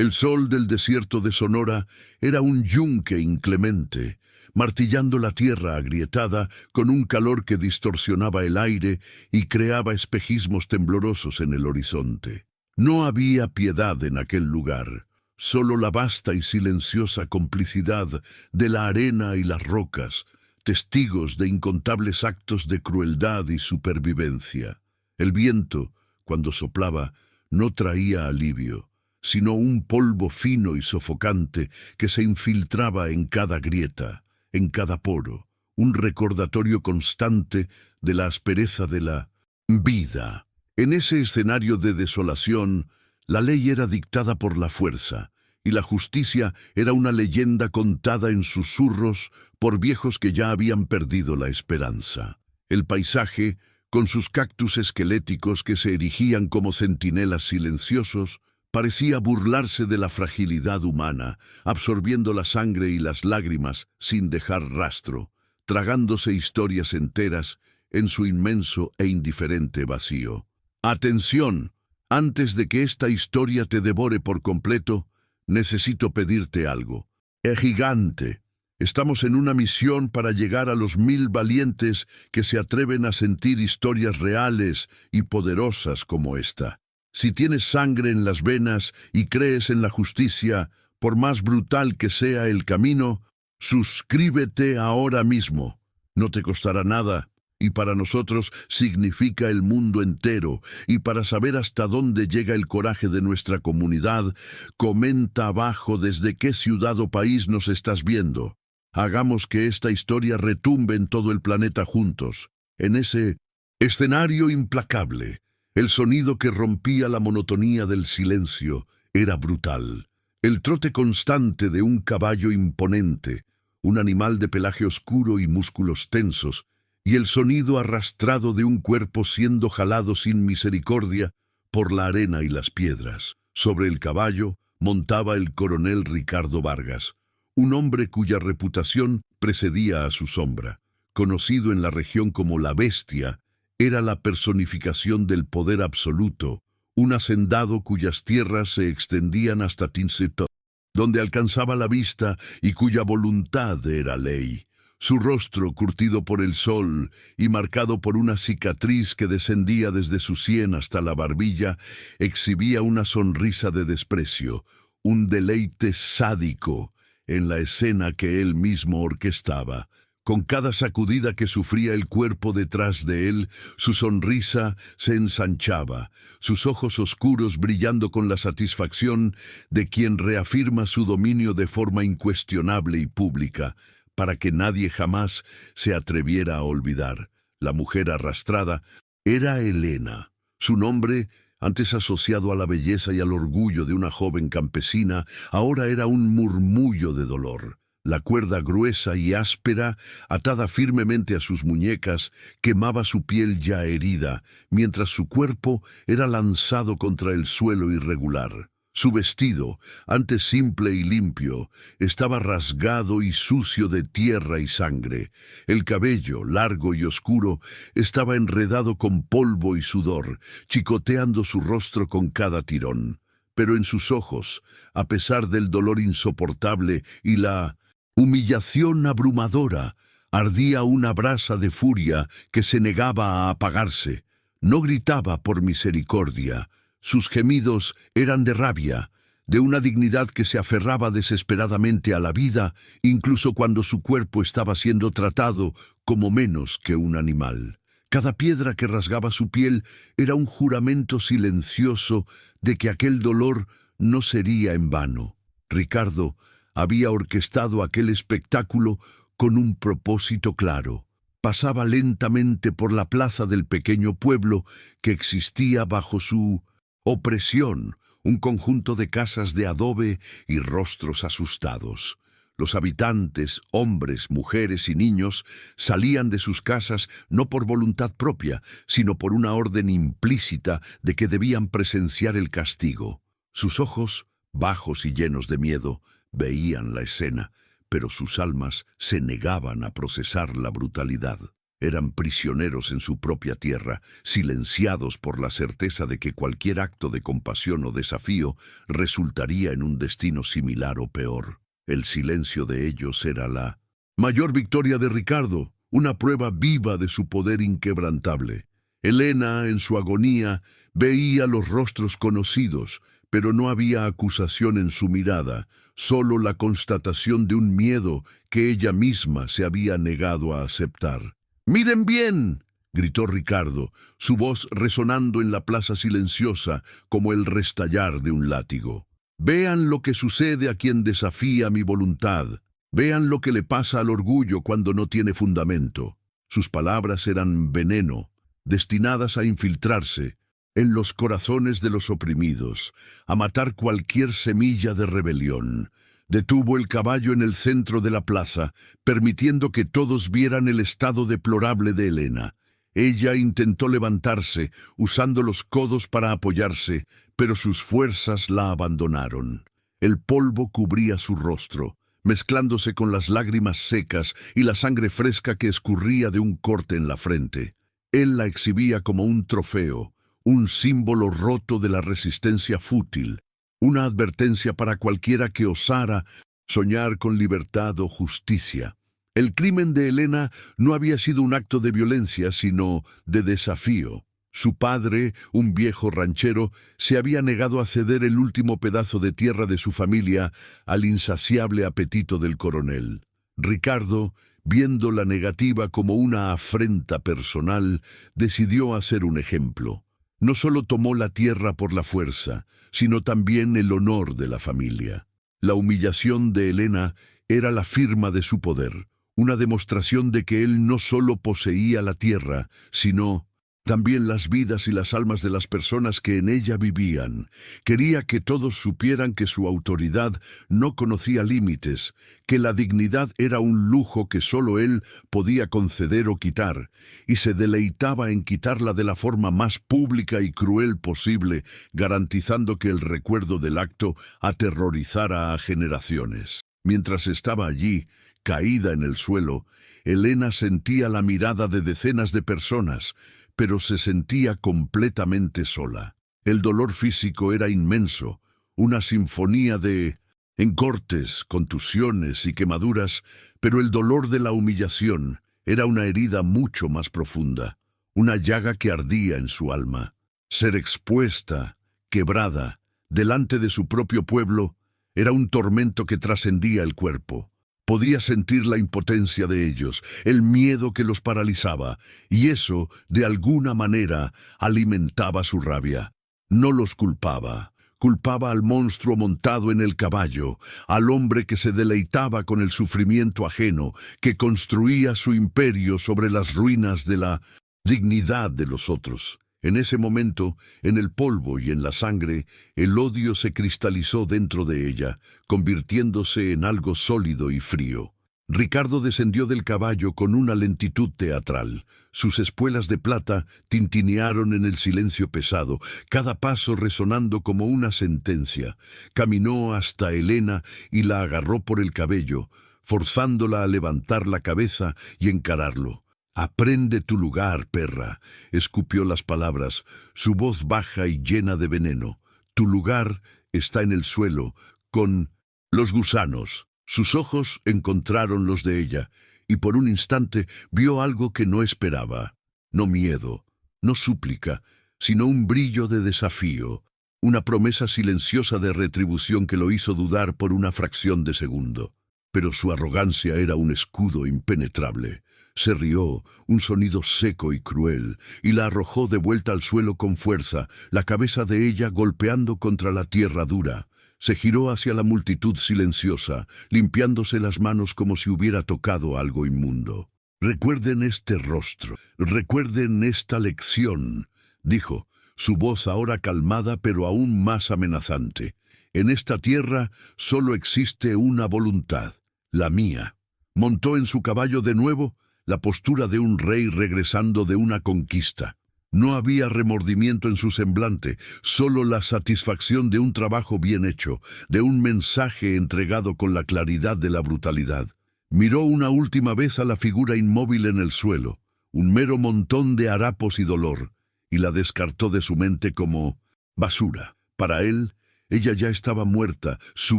El sol del desierto de Sonora era un yunque inclemente, martillando la tierra agrietada con un calor que distorsionaba el aire y creaba espejismos temblorosos en el horizonte. No había piedad en aquel lugar, solo la vasta y silenciosa complicidad de la arena y las rocas, testigos de incontables actos de crueldad y supervivencia. El viento, cuando soplaba, no traía alivio, sino un polvo fino y sofocante que se infiltraba en cada grieta, en cada poro, un recordatorio constante de la aspereza de la vida. En ese escenario de desolación, la ley era dictada por la fuerza, y la justicia era una leyenda contada en susurros por viejos que ya habían perdido la esperanza. El paisaje, con sus cactus esqueléticos que se erigían como centinelas silenciosos, parecía burlarse de la fragilidad humana, absorbiendo la sangre y las lágrimas sin dejar rastro, tragándose historias enteras en su inmenso e indiferente vacío. ¡Atención! Antes de que esta historia te devore por completo, necesito pedirte algo. Gigante, estamos en una misión para llegar a los 1000 valientes que se atreven a sentir historias reales y poderosas como esta. Si tienes sangre en las venas y crees en la justicia, por más brutal que sea el camino, suscríbete ahora mismo. No te costará nada, y para nosotros significa el mundo entero, y para saber hasta dónde llega el coraje de nuestra comunidad, comenta abajo desde qué ciudad o país nos estás viendo. Hagamos que esta historia retumbe en todo el planeta juntos, en ese escenario implacable. El sonido que rompía la monotonía del silencio era brutal. El trote constante de un caballo imponente, un animal de pelaje oscuro y músculos tensos, y el sonido arrastrado de un cuerpo siendo jalado sin misericordia por la arena y las piedras. Sobre el caballo montaba el coronel Ricardo Vargas, un hombre cuya reputación precedía a su sombra. Conocido en la región como la Bestia, era la personificación del poder absoluto, un hacendado cuyas tierras se extendían hasta Tinseto, donde alcanzaba la vista y cuya voluntad era ley. Su rostro, curtido por el sol y marcado por una cicatriz que descendía desde su sien hasta la barbilla, exhibía una sonrisa de desprecio, un deleite sádico en la escena que él mismo orquestaba. Con cada sacudida que sufría el cuerpo detrás de él, su sonrisa se ensanchaba, sus ojos oscuros brillando con la satisfacción de quien reafirma su dominio de forma incuestionable y pública, para que nadie jamás se atreviera a olvidar. La mujer arrastrada era Elena. Su nombre, antes asociado a la belleza y al orgullo de una joven campesina, ahora era un murmullo de dolor. La cuerda gruesa y áspera, atada firmemente a sus muñecas, quemaba su piel ya herida, mientras su cuerpo era lanzado contra el suelo irregular. Su vestido, antes simple y limpio, estaba rasgado y sucio de tierra y sangre. El cabello, largo y oscuro, estaba enredado con polvo y sudor, chicoteando su rostro con cada tirón. Pero en sus ojos, a pesar del dolor insoportable y la humillación abrumadora, ardía una brasa de furia que se negaba a apagarse. No gritaba por misericordia. Sus gemidos eran de rabia, de una dignidad que se aferraba desesperadamente a la vida, incluso cuando su cuerpo estaba siendo tratado como menos que un animal. Cada piedra que rasgaba su piel era un juramento silencioso de que aquel dolor no sería en vano. Ricardo había orquestado aquel espectáculo con un propósito claro. Pasaba lentamente por la plaza del pequeño pueblo que existía bajo su opresión, un conjunto de casas de adobe y rostros asustados. Los habitantes, hombres, mujeres y niños, salían de sus casas no por voluntad propia, sino por una orden implícita de que debían presenciar el castigo. Sus ojos, bajos y llenos de miedo, veían la escena, pero sus almas se negaban a procesar la brutalidad. Eran prisioneros en su propia tierra, silenciados por la certeza de que cualquier acto de compasión o desafío resultaría en un destino similar o peor. El silencio de ellos era la mayor victoria de Ricardo, una prueba viva de su poder inquebrantable. Helena, en su agonía, veía los rostros conocidos, pero no había acusación en su mirada, solo la constatación de un miedo que ella misma se había negado a aceptar. «¡Miren bien!», gritó Ricardo, su voz resonando en la plaza silenciosa como el restallar de un látigo. «Vean lo que sucede a quien desafía mi voluntad. Vean lo que le pasa al orgullo cuando no tiene fundamento». Sus palabras eran veneno, destinadas a infiltrarse en los corazones de los oprimidos, a matar cualquier semilla de rebelión. Detuvo el caballo en el centro de la plaza, permitiendo que todos vieran el estado deplorable de Helena. Ella intentó levantarse, usando los codos para apoyarse, pero sus fuerzas la abandonaron. El polvo cubría su rostro, mezclándose con las lágrimas secas y la sangre fresca que escurría de un corte en la frente. Él la exhibía como un trofeo, un símbolo roto de la resistencia fútil, una advertencia para cualquiera que osara soñar con libertad o justicia. El crimen de Helena no había sido un acto de violencia, sino de desafío. Su padre, un viejo ranchero, se había negado a ceder el último pedazo de tierra de su familia al insaciable apetito del coronel. Ricardo, viendo la negativa como una afrenta personal, decidió hacer un ejemplo. No solo tomó la tierra por la fuerza, sino también el honor de la familia. La humillación de Helena era la firma de su poder, una demostración de que él no solo poseía la tierra, sino también las vidas y las almas de las personas que en ella vivían. Quería que todos supieran que su autoridad no conocía límites, que la dignidad era un lujo que solo él podía conceder o quitar, y se deleitaba en quitarla de la forma más pública y cruel posible, garantizando que el recuerdo del acto aterrorizara a generaciones. Mientras estaba allí, caída en el suelo, Helena sentía la mirada de decenas de personas, pero se sentía completamente sola. El dolor físico era inmenso, una sinfonía de encortes, contusiones y quemaduras, pero el dolor de la humillación era una herida mucho más profunda, una llaga que ardía en su alma. Ser expuesta, quebrada, delante de su propio pueblo, era un tormento que trascendía el cuerpo. Podía sentir la impotencia de ellos, el miedo que los paralizaba, y eso, de alguna manera, alimentaba su rabia. No los culpaba. Culpaba al monstruo montado en el caballo, al hombre que se deleitaba con el sufrimiento ajeno, que construía su imperio sobre las ruinas de la dignidad de los otros. En ese momento, en el polvo y en la sangre, el odio se cristalizó dentro de ella, convirtiéndose en algo sólido y frío. Ricardo descendió del caballo con una lentitud teatral. Sus espuelas de plata tintinearon en el silencio pesado, cada paso resonando como una sentencia. Caminó hasta Helena y la agarró por el cabello, forzándola a levantar la cabeza y encararlo. «Aprende tu lugar, perra», escupió las palabras, su voz baja y llena de veneno. «Tu lugar está en el suelo, con los gusanos». Sus ojos encontraron los de ella, y por un instante vio algo que no esperaba. No miedo, no súplica, sino un brillo de desafío, una promesa silenciosa de retribución que lo hizo dudar por una fracción de segundo. Pero su arrogancia era un escudo impenetrable. Se rió, un sonido seco y cruel, y la arrojó de vuelta al suelo con fuerza, la cabeza de ella golpeando contra la tierra dura. Se giró hacia la multitud silenciosa, limpiándose las manos como si hubiera tocado algo inmundo. «Recuerden este rostro, recuerden esta lección», dijo, su voz ahora calmada pero aún más amenazante. «En esta tierra solo existe una voluntad, la mía». Montó en su caballo de nuevo, la postura de un rey regresando de una conquista. No había remordimiento en su semblante, solo la satisfacción de un trabajo bien hecho, de un mensaje entregado con la claridad de la brutalidad. Miró una última vez a la figura inmóvil en el suelo, un mero montón de harapos y dolor, y la descartó de su mente como basura. Para él, ella ya estaba muerta, su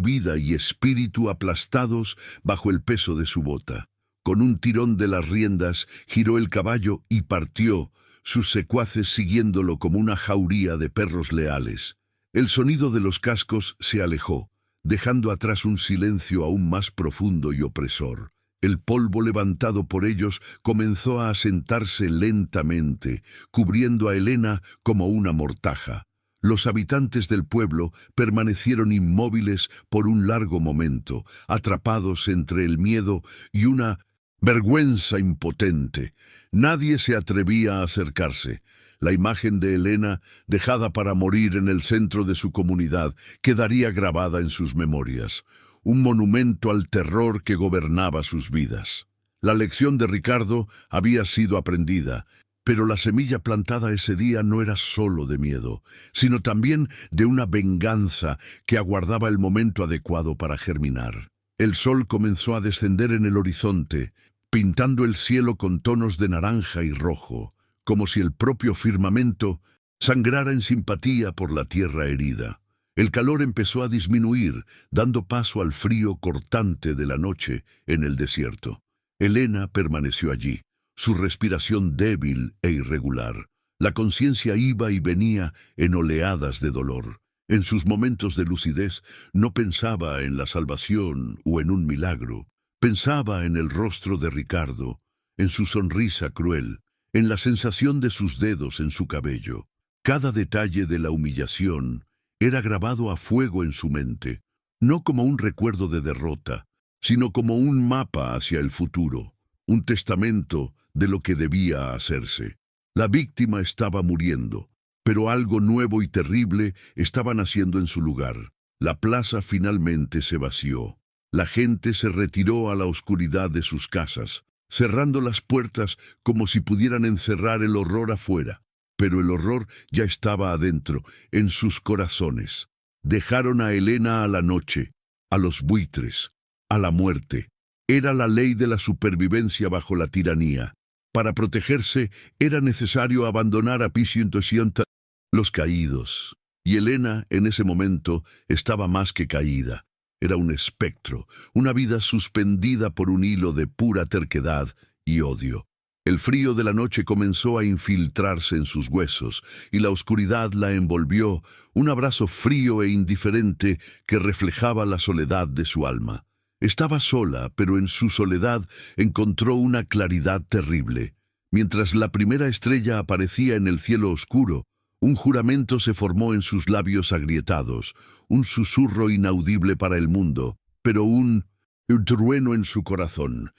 vida y espíritu aplastados bajo el peso de su bota. Con un tirón de las riendas, giró el caballo y partió, sus secuaces siguiéndolo como una jauría de perros leales. El sonido de los cascos se alejó, dejando atrás un silencio aún más profundo y opresor. El polvo levantado por ellos comenzó a asentarse lentamente, cubriendo a Helena como una mortaja. Los habitantes del pueblo permanecieron inmóviles por un largo momento, atrapados entre el miedo y una vergüenza impotente. Nadie se atrevía a acercarse. La imagen de Helena, dejada para morir en el centro de su comunidad, quedaría grabada en sus memorias, un monumento al terror que gobernaba sus vidas. La lección de Ricardo había sido aprendida, pero la semilla plantada ese día no era solo de miedo, sino también de una venganza que aguardaba el momento adecuado para germinar. El sol comenzó a descender en el horizonte, pintando el cielo con tonos de naranja y rojo, como si el propio firmamento sangrara en simpatía por la tierra herida. El calor empezó a disminuir, dando paso al frío cortante de la noche en el desierto. Helena permaneció allí, su respiración débil e irregular. La conciencia iba y venía en oleadas de dolor. En sus momentos de lucidez no pensaba en la salvación o en un milagro. Pensaba en el rostro de Ricardo, en su sonrisa cruel, en la sensación de sus dedos en su cabello. Cada detalle de la humillación era grabado a fuego en su mente, no como un recuerdo de derrota, sino como un mapa hacia el futuro, un testamento de lo que debía hacerse. La víctima estaba muriendo, pero algo nuevo y terrible estaba naciendo en su lugar. La plaza finalmente se vació. La gente se retiró a la oscuridad de sus casas, cerrando las puertas como si pudieran encerrar el horror afuera. Pero el horror ya estaba adentro, en sus corazones. Dejaron a Helena a la noche, a los buitres, a la muerte. Era la ley de la supervivencia bajo la tiranía. Para protegerse era necesario abandonar a P180 los caídos. Y Helena, en ese momento, estaba más que caída. Era un espectro, una vida suspendida por un hilo de pura terquedad y odio. El frío de la noche comenzó a infiltrarse en sus huesos, y la oscuridad la envolvió, un abrazo frío e indiferente que reflejaba la soledad de su alma. Estaba sola, pero en su soledad encontró una claridad terrible. Mientras la primera estrella aparecía en el cielo oscuro, un juramento se formó en sus labios agrietados, un susurro inaudible para el mundo, pero un trueno en su corazón.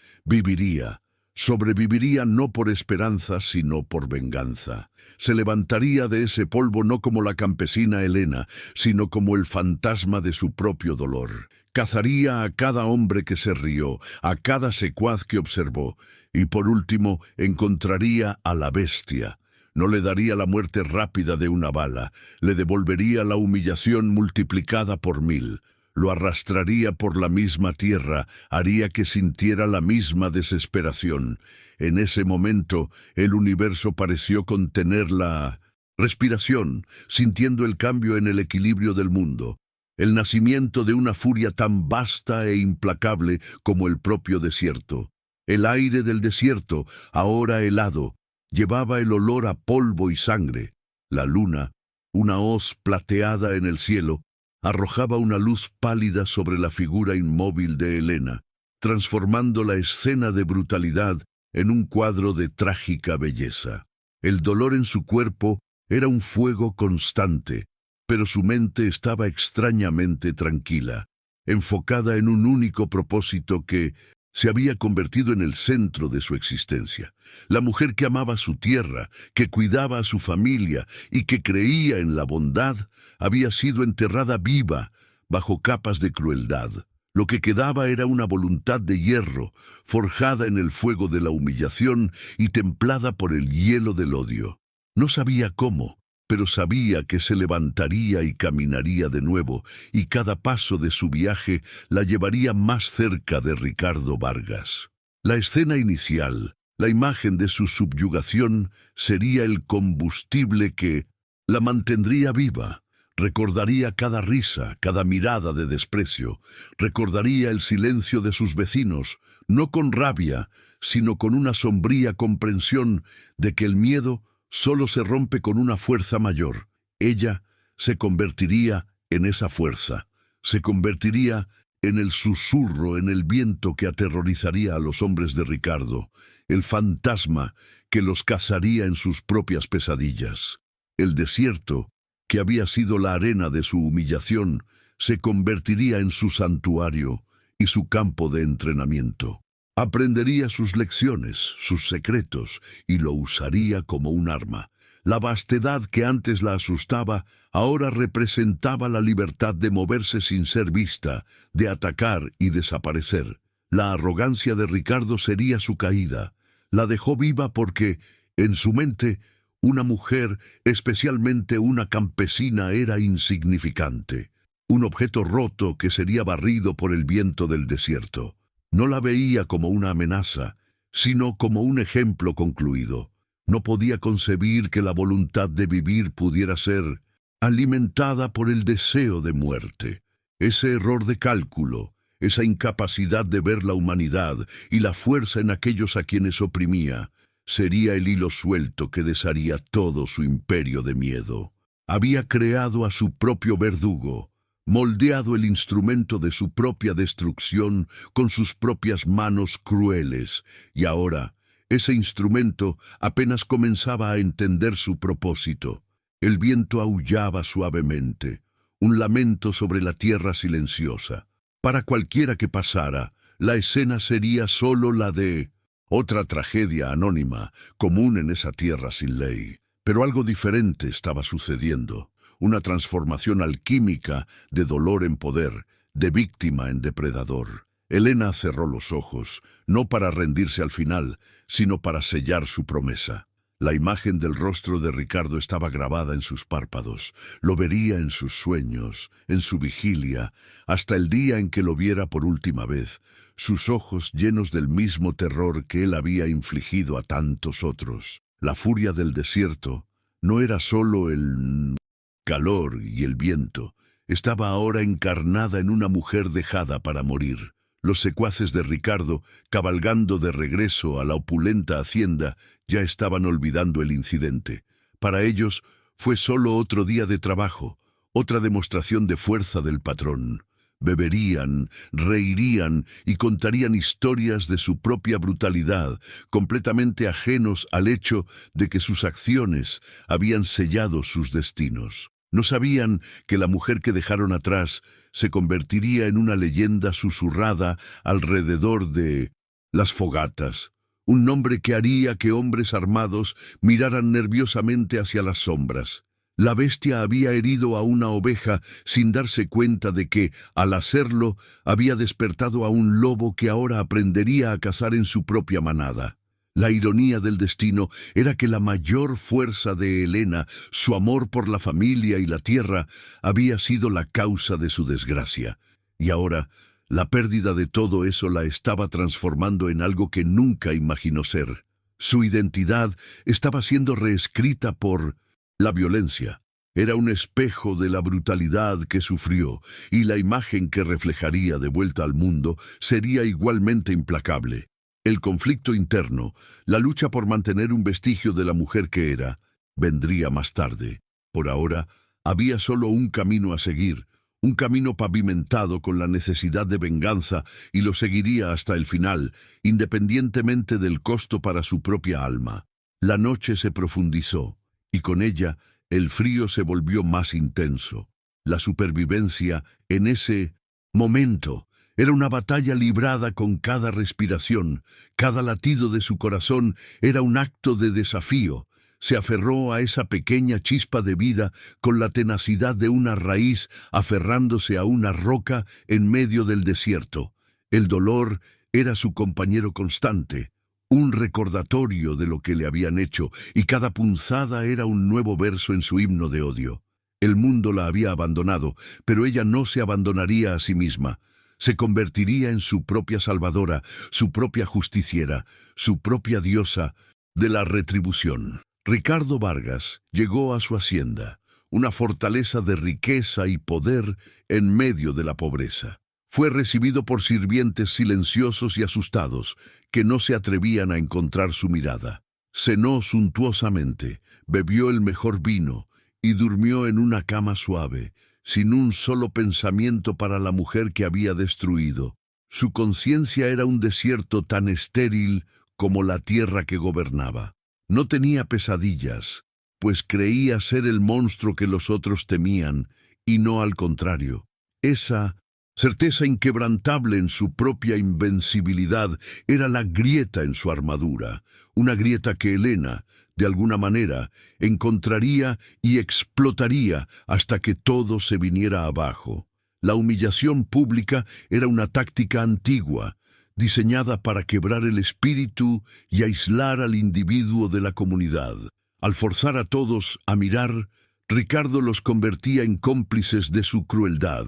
Sobreviviría no por esperanza, sino por venganza. Se levantaría de ese polvo no como la campesina Helena, sino como el fantasma de su propio dolor. Cazaría a cada hombre que se rió, a cada secuaz que observó, y por último encontraría a la bestia. No le daría la muerte rápida de una bala, le devolvería la humillación multiplicada por 1000. Lo arrastraría por la misma tierra, haría que sintiera la misma desesperación. En ese momento, el universo pareció contener la respiración, sintiendo el cambio en el equilibrio del mundo. El nacimiento de una furia tan vasta e implacable como el propio desierto. El aire del desierto, ahora helado, llevaba el olor a polvo y sangre. La luna, una hoz plateada en el cielo, arrojaba una luz pálida sobre la figura inmóvil de Helena, transformando la escena de brutalidad en un cuadro de trágica belleza. El dolor en su cuerpo era un fuego constante, pero su mente estaba extrañamente tranquila, enfocada en un único propósito que se había convertido en el centro de su existencia. La mujer que amaba su tierra, que cuidaba a su familia y que creía en la bondad, había sido enterrada viva bajo capas de crueldad. Lo que quedaba era una voluntad de hierro, forjada en el fuego de la humillación y templada por el hielo del odio. No sabía cómo, pero sabía que se levantaría y caminaría de nuevo, y cada paso de su viaje la llevaría más cerca de Ricardo Vargas. La escena inicial, La imagen de su subyugación sería el combustible que la mantendría viva. Recordaría cada risa, cada mirada de desprecio. Recordaría el silencio de sus vecinos, no con rabia, sino con una sombría comprensión de que el miedo solo se rompe con una fuerza mayor. Ella se convertiría en esa fuerza. Se convertiría en el susurro, en el viento que aterrorizaría a los hombres de Ricardo, el fantasma que los cazaría en sus propias pesadillas. El desierto, que había sido la arena de su humillación, se convertiría en su santuario y su campo de entrenamiento. Aprendería sus lecciones, sus secretos, y lo usaría como un arma. La vastedad que antes la asustaba, ahora representaba la libertad de moverse sin ser vista, de atacar y desaparecer. La arrogancia de Ricardo sería su caída. La dejó viva porque, en su mente, una mujer, especialmente una campesina, era insignificante. Un objeto roto que sería barrido por el viento del desierto. No la veía como una amenaza, sino como un ejemplo concluido. No podía concebir que la voluntad de vivir pudiera ser alimentada por el deseo de muerte. Ese error de cálculo, esa incapacidad de ver la humanidad y la fuerza en aquellos a quienes oprimía, sería el hilo suelto que desharía todo su imperio de miedo. Había creado a su propio verdugo, moldeado el instrumento de su propia destrucción con sus propias manos crueles, y ahora ese instrumento apenas comenzaba a entender su propósito. El viento aullaba suavemente, un lamento sobre la tierra silenciosa. Para cualquiera que pasara, la escena sería solo la de otra tragedia anónima, común en esa tierra sin ley. Pero algo diferente estaba sucediendo, una transformación alquímica de dolor en poder, de víctima en depredador. Helena cerró los ojos, no para rendirse al final, sino para sellar su promesa. La imagen del rostro de Ricardo estaba grabada en sus párpados. Lo vería en sus sueños, en su vigilia, hasta el día en que lo viera por última vez, sus ojos llenos del mismo terror que él había infligido a tantos otros. La furia del desierto no era solo el calor y el viento, estaba ahora encarnada en una mujer dejada para morir. Los secuaces de Ricardo, cabalgando de regreso a la opulenta hacienda, ya estaban olvidando el incidente. Para ellos fue solo otro día de trabajo, otra demostración de fuerza del patrón. Beberían, reirían y contarían historias de su propia brutalidad, completamente ajenos al hecho de que sus acciones habían sellado sus destinos. No sabían que la mujer que dejaron atrás se convertiría en una leyenda susurrada alrededor de las fogatas, un nombre que haría que hombres armados miraran nerviosamente hacia las sombras. La bestia había herido a una oveja sin darse cuenta de que, al hacerlo, había despertado a un lobo que ahora aprendería a cazar en su propia manada. La ironía del destino era que la mayor fuerza de Helena, su amor por la familia y la tierra, había sido la causa de su desgracia. Y ahora, la pérdida de todo eso la estaba transformando en algo que nunca imaginó ser. Su identidad estaba siendo reescrita por la violencia. Era un espejo de la brutalidad que sufrió, y la imagen que reflejaría de vuelta al mundo sería igualmente implacable. El conflicto interno, la lucha por mantener un vestigio de la mujer que era, vendría más tarde. Por ahora, había solo un camino a seguir, un camino pavimentado con la necesidad de venganza, y lo seguiría hasta el final, independientemente del costo para su propia alma. La noche se profundizó, y con ella el frío se volvió más intenso. La supervivencia, en ese momento, era una batalla librada con cada respiración. Cada latido de su corazón era un acto de desafío. Se aferró a esa pequeña chispa de vida con la tenacidad de una raíz aferrándose a una roca en medio del desierto. El dolor era su compañero constante, un recordatorio de lo que le habían hecho, y cada punzada era un nuevo verso en su himno de odio. El mundo la había abandonado, pero ella no se abandonaría a sí misma. Se convertiría en su propia salvadora, su propia justiciera, su propia diosa de la retribución. Ricardo Vargas llegó a su hacienda, una fortaleza de riqueza y poder en medio de la pobreza. Fue recibido por sirvientes silenciosos y asustados, que no se atrevían a encontrar su mirada. Cenó suntuosamente, bebió el mejor vino y durmió en una cama suave, sin un solo pensamiento para la mujer que había destruido. Su conciencia era un desierto tan estéril como la tierra que gobernaba. No tenía pesadillas, pues creía ser el monstruo que los otros temían, y no al contrario. Esa certeza inquebrantable en su propia invencibilidad era la grieta en su armadura, una grieta que Helena, de alguna manera, encontraría y explotaría hasta que todo se viniera abajo. La humillación pública era una táctica antigua, diseñada para quebrar el espíritu y aislar al individuo de la comunidad. Al forzar a todos a mirar, Ricardo los convertía en cómplices de su crueldad,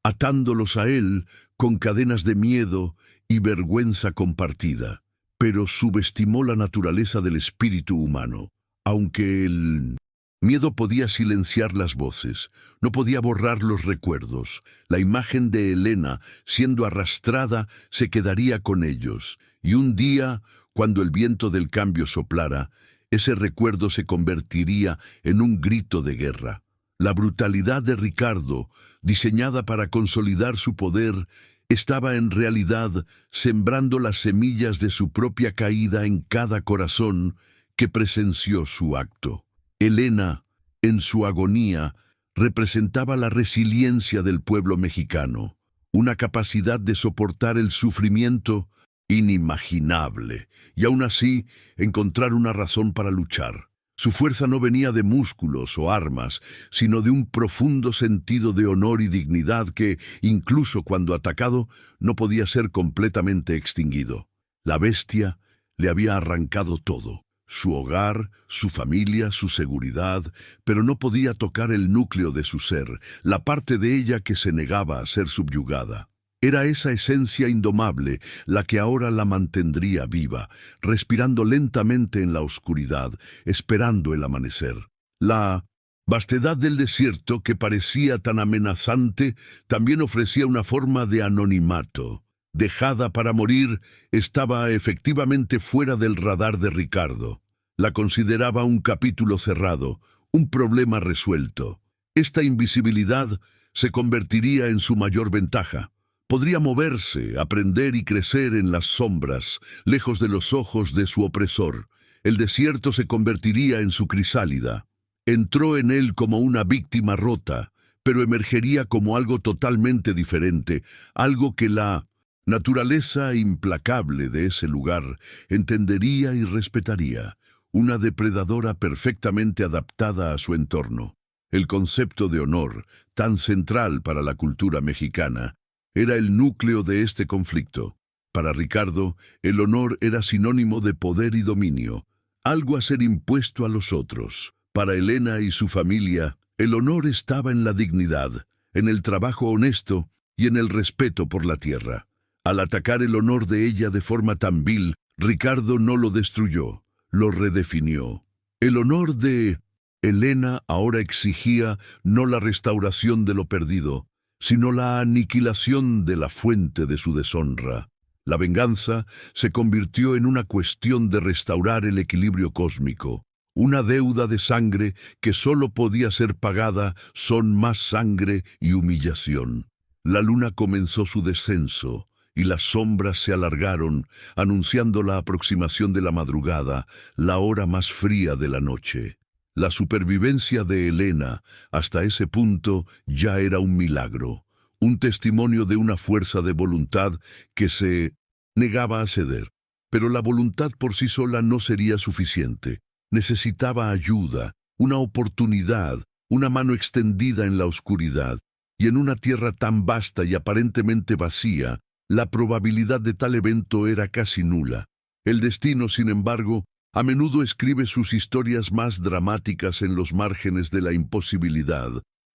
atándolos a él con cadenas de miedo y vergüenza compartida. Pero subestimó la naturaleza del espíritu humano. Aunque el miedo podía silenciar las voces, no podía borrar los recuerdos. La imagen de Helena, siendo arrastrada, se quedaría con ellos, y un día, cuando el viento del cambio soplara, ese recuerdo se convertiría en un grito de guerra. La brutalidad de Ricardo, diseñada para consolidar su poder, estaba en realidad sembrando las semillas de su propia caída en cada corazón que presenció su acto. Helena, en su agonía, representaba la resiliencia del pueblo mexicano, una capacidad de soportar el sufrimiento inimaginable, y aún así encontrar una razón para luchar. Su fuerza no venía de músculos o armas, sino de un profundo sentido de honor y dignidad que, incluso cuando atacado, no podía ser completamente extinguido. La bestia le había arrancado todo: su hogar, su familia, su seguridad, pero no podía tocar el núcleo de su ser, la parte de ella que se negaba a ser subyugada. Era esa esencia indomable la que ahora la mantendría viva, respirando lentamente en la oscuridad, esperando el amanecer. La vastedad del desierto, que parecía tan amenazante, también ofrecía una forma de anonimato. Dejada para morir, estaba efectivamente fuera del radar de Ricardo. La consideraba un capítulo cerrado, un problema resuelto. Esta invisibilidad se convertiría en su mayor ventaja. Podría moverse, aprender y crecer en las sombras, lejos de los ojos de su opresor. El desierto se convertiría en su crisálida. Entró en él como una víctima rota, pero emergería como algo totalmente diferente, algo que la naturaleza implacable de ese lugar entendería y respetaría, una depredadora perfectamente adaptada a su entorno. El concepto de honor, tan central para la cultura mexicana, era el núcleo de este conflicto. Para Ricardo, el honor era sinónimo de poder y dominio, algo a ser impuesto a los otros. Para Helena y su familia, el honor estaba en la dignidad, en el trabajo honesto y en el respeto por la tierra. Al atacar el honor de ella de forma tan vil, Ricardo no lo destruyó, lo redefinió. El honor de Helena ahora exigía no la restauración de lo perdido, sino la aniquilación de la fuente de su deshonra. La venganza se convirtió en una cuestión de restaurar el equilibrio cósmico. Una deuda de sangre que solo podía ser pagada son más sangre y humillación. La luna comenzó su descenso, y las sombras se alargaron, anunciando la aproximación de la madrugada, la hora más fría de la noche. La supervivencia de Helena, hasta ese punto, ya era un milagro, un testimonio de una fuerza de voluntad que se negaba a ceder. Pero la voluntad por sí sola no sería suficiente. Necesitaba ayuda, una oportunidad, una mano extendida en la oscuridad. Y en una tierra tan vasta y aparentemente vacía, la probabilidad de tal evento era casi nula. El destino, sin embargo, a menudo escribe sus historias más dramáticas en los márgenes de la imposibilidad,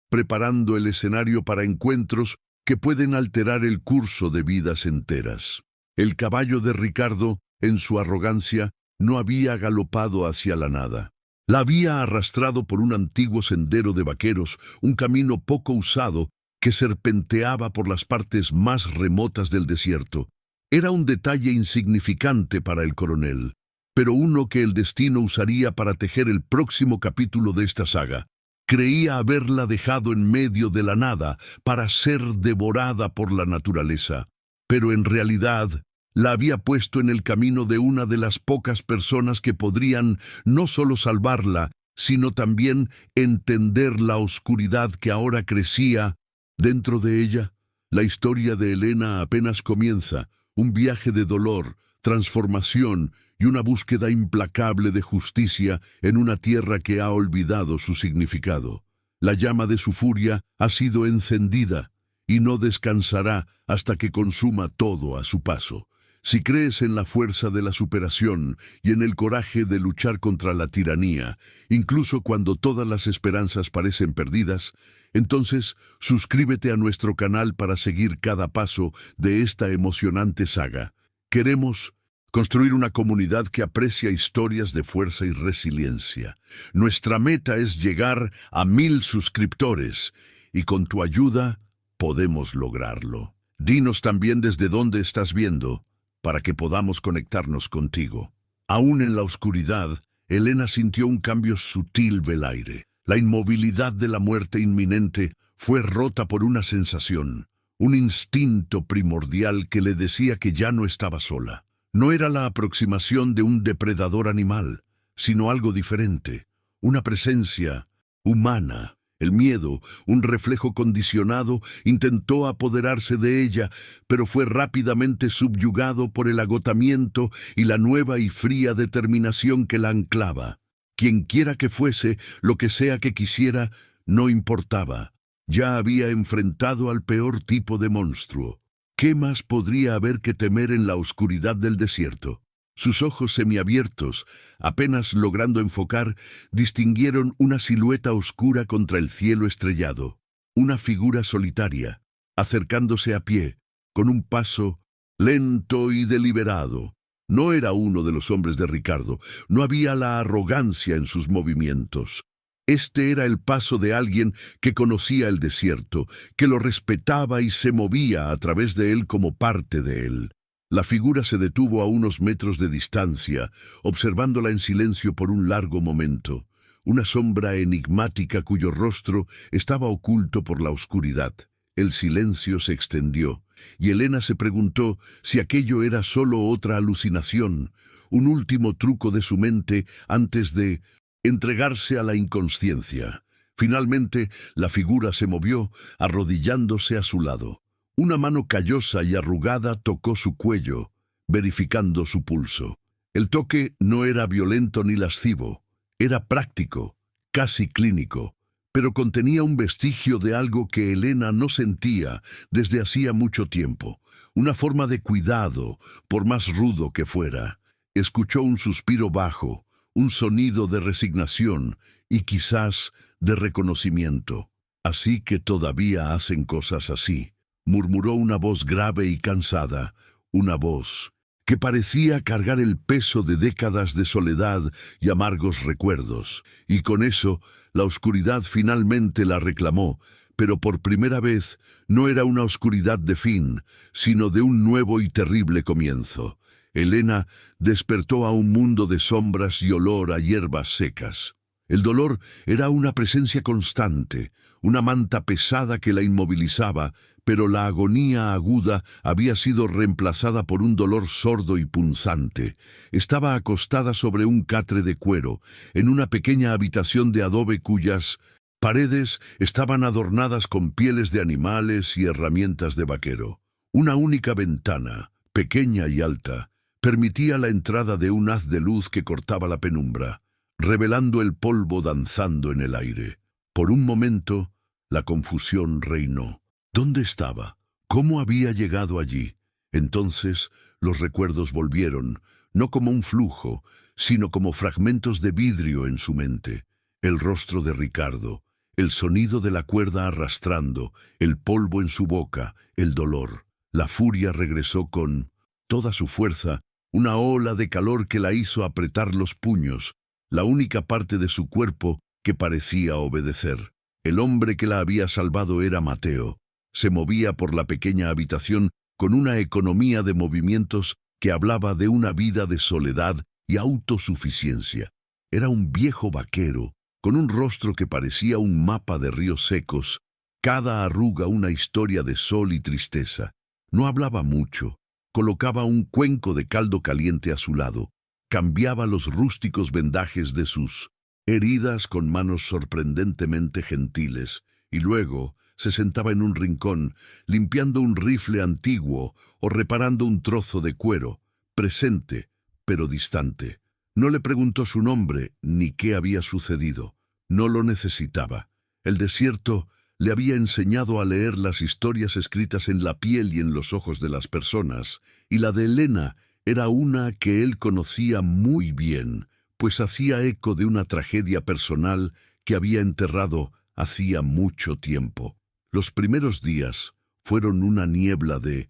preparando el escenario para encuentros que pueden alterar el curso de vidas enteras. El caballo de Ricardo, en su arrogancia, no había galopado hacia la nada. La había arrastrado por un antiguo sendero de vaqueros, un camino poco usado que serpenteaba por las partes más remotas del desierto. Era un detalle insignificante para el coronel, pero uno que el destino usaría para tejer el próximo capítulo de esta saga. Creía haberla dejado en medio de la nada para ser devorada por la naturaleza, pero en realidad la había puesto en el camino de una de las pocas personas que podrían no solo salvarla, sino también entender la oscuridad que ahora crecía dentro de ella. La historia de Elena apenas comienza, un viaje de dolor, transformación y una búsqueda implacable de justicia en una tierra que ha olvidado su significado. La llama de su furia ha sido encendida y no descansará hasta que consuma todo a su paso. Si crees en la fuerza de la superación y en el coraje de luchar contra la tiranía, incluso cuando todas las esperanzas parecen perdidas, entonces suscríbete a nuestro canal para seguir cada paso de esta emocionante saga. Queremos construir una comunidad que aprecia historias de fuerza y resiliencia. Nuestra meta es llegar a 1000 suscriptores y con tu ayuda podemos lograrlo. Dinos también desde dónde estás viendo para que podamos conectarnos contigo. Aún en la oscuridad, Elena sintió un cambio sutil del aire. La inmovilidad de la muerte inminente fue rota por una sensación, un instinto primordial que le decía que ya no estaba sola. No era la aproximación de un depredador animal, sino algo diferente, una presencia humana. El miedo, un reflejo condicionado, intentó apoderarse de ella, pero fue rápidamente subyugado por el agotamiento y la nueva y fría determinación que la anclaba. Quienquiera que fuese, lo que sea que quisiera, no importaba. Ya había enfrentado al peor tipo de monstruo. ¿Qué más podría haber que temer en la oscuridad del desierto? Sus ojos semiabiertos, apenas logrando enfocar, distinguieron una silueta oscura contra el cielo estrellado, una figura solitaria, acercándose a pie, con un paso lento y deliberado. No era uno de los hombres de Ricardo, no había la arrogancia en sus movimientos. Este era el paso de alguien que conocía el desierto, que lo respetaba y se movía a través de él como parte de él. La figura se detuvo a unos metros de distancia, observándola en silencio por un largo momento, una sombra enigmática cuyo rostro estaba oculto por la oscuridad. El silencio se extendió, y Elena se preguntó si aquello era solo otra alucinación, un último truco de su mente antes de entregarse a la inconsciencia. Finalmente, la figura se movió, arrodillándose a su lado. Una mano callosa y arrugada tocó su cuello, verificando su pulso. El toque no era violento ni lascivo, era práctico, casi clínico, pero contenía un vestigio de algo que Elena no sentía desde hacía mucho tiempo, una forma de cuidado, por más rudo que fuera. Escuchó un suspiro bajo, un sonido de resignación y quizás de reconocimiento. «Así que todavía hacen cosas así», murmuró una voz grave y cansada, una voz que parecía cargar el peso de décadas de soledad y amargos recuerdos, y con eso la oscuridad finalmente la reclamó, pero por primera vez no era una oscuridad de fin, sino de un nuevo y terrible comienzo. Elena despertó a un mundo de sombras y olor a hierbas secas. El dolor era una presencia constante, una manta pesada que la inmovilizaba, pero la agonía aguda había sido reemplazada por un dolor sordo y punzante. Estaba acostada sobre un catre de cuero, en una pequeña habitación de adobe cuyas paredes estaban adornadas con pieles de animales y herramientas de vaquero. Una única ventana, pequeña y alta, permitía la entrada de un haz de luz que cortaba la penumbra, revelando el polvo danzando en el aire. Por un momento, la confusión reinó. ¿Dónde estaba? ¿Cómo había llegado allí? Entonces los recuerdos volvieron, no como un flujo, sino como fragmentos de vidrio en su mente. El rostro de Ricardo, El sonido de la cuerda arrastrando, el polvo en su boca, el dolor. La furia regresó con toda su fuerza, una ola de calor que la hizo apretar los puños, la única parte de su cuerpo que parecía obedecer. El hombre que la había salvado era Mateo. Se movía por la pequeña habitación con una economía de movimientos que hablaba de una vida de soledad y autosuficiencia. Era un viejo vaquero, con un rostro que parecía un mapa de ríos secos, cada arruga una historia de sol y tristeza. No hablaba mucho, colocaba un cuenco de caldo caliente a su lado, cambiaba los rústicos vendajes de sus heridas con manos sorprendentemente gentiles, y luego se sentaba en un rincón, limpiando un rifle antiguo o reparando un trozo de cuero, presente, pero distante. No le preguntó su nombre ni qué había sucedido. No lo necesitaba. El desierto le había enseñado a leer las historias escritas en la piel y en los ojos de las personas, y la de Elena era una que él conocía muy bien, pues hacía eco de una tragedia personal que había enterrado hacía mucho tiempo. Los primeros días fueron una niebla de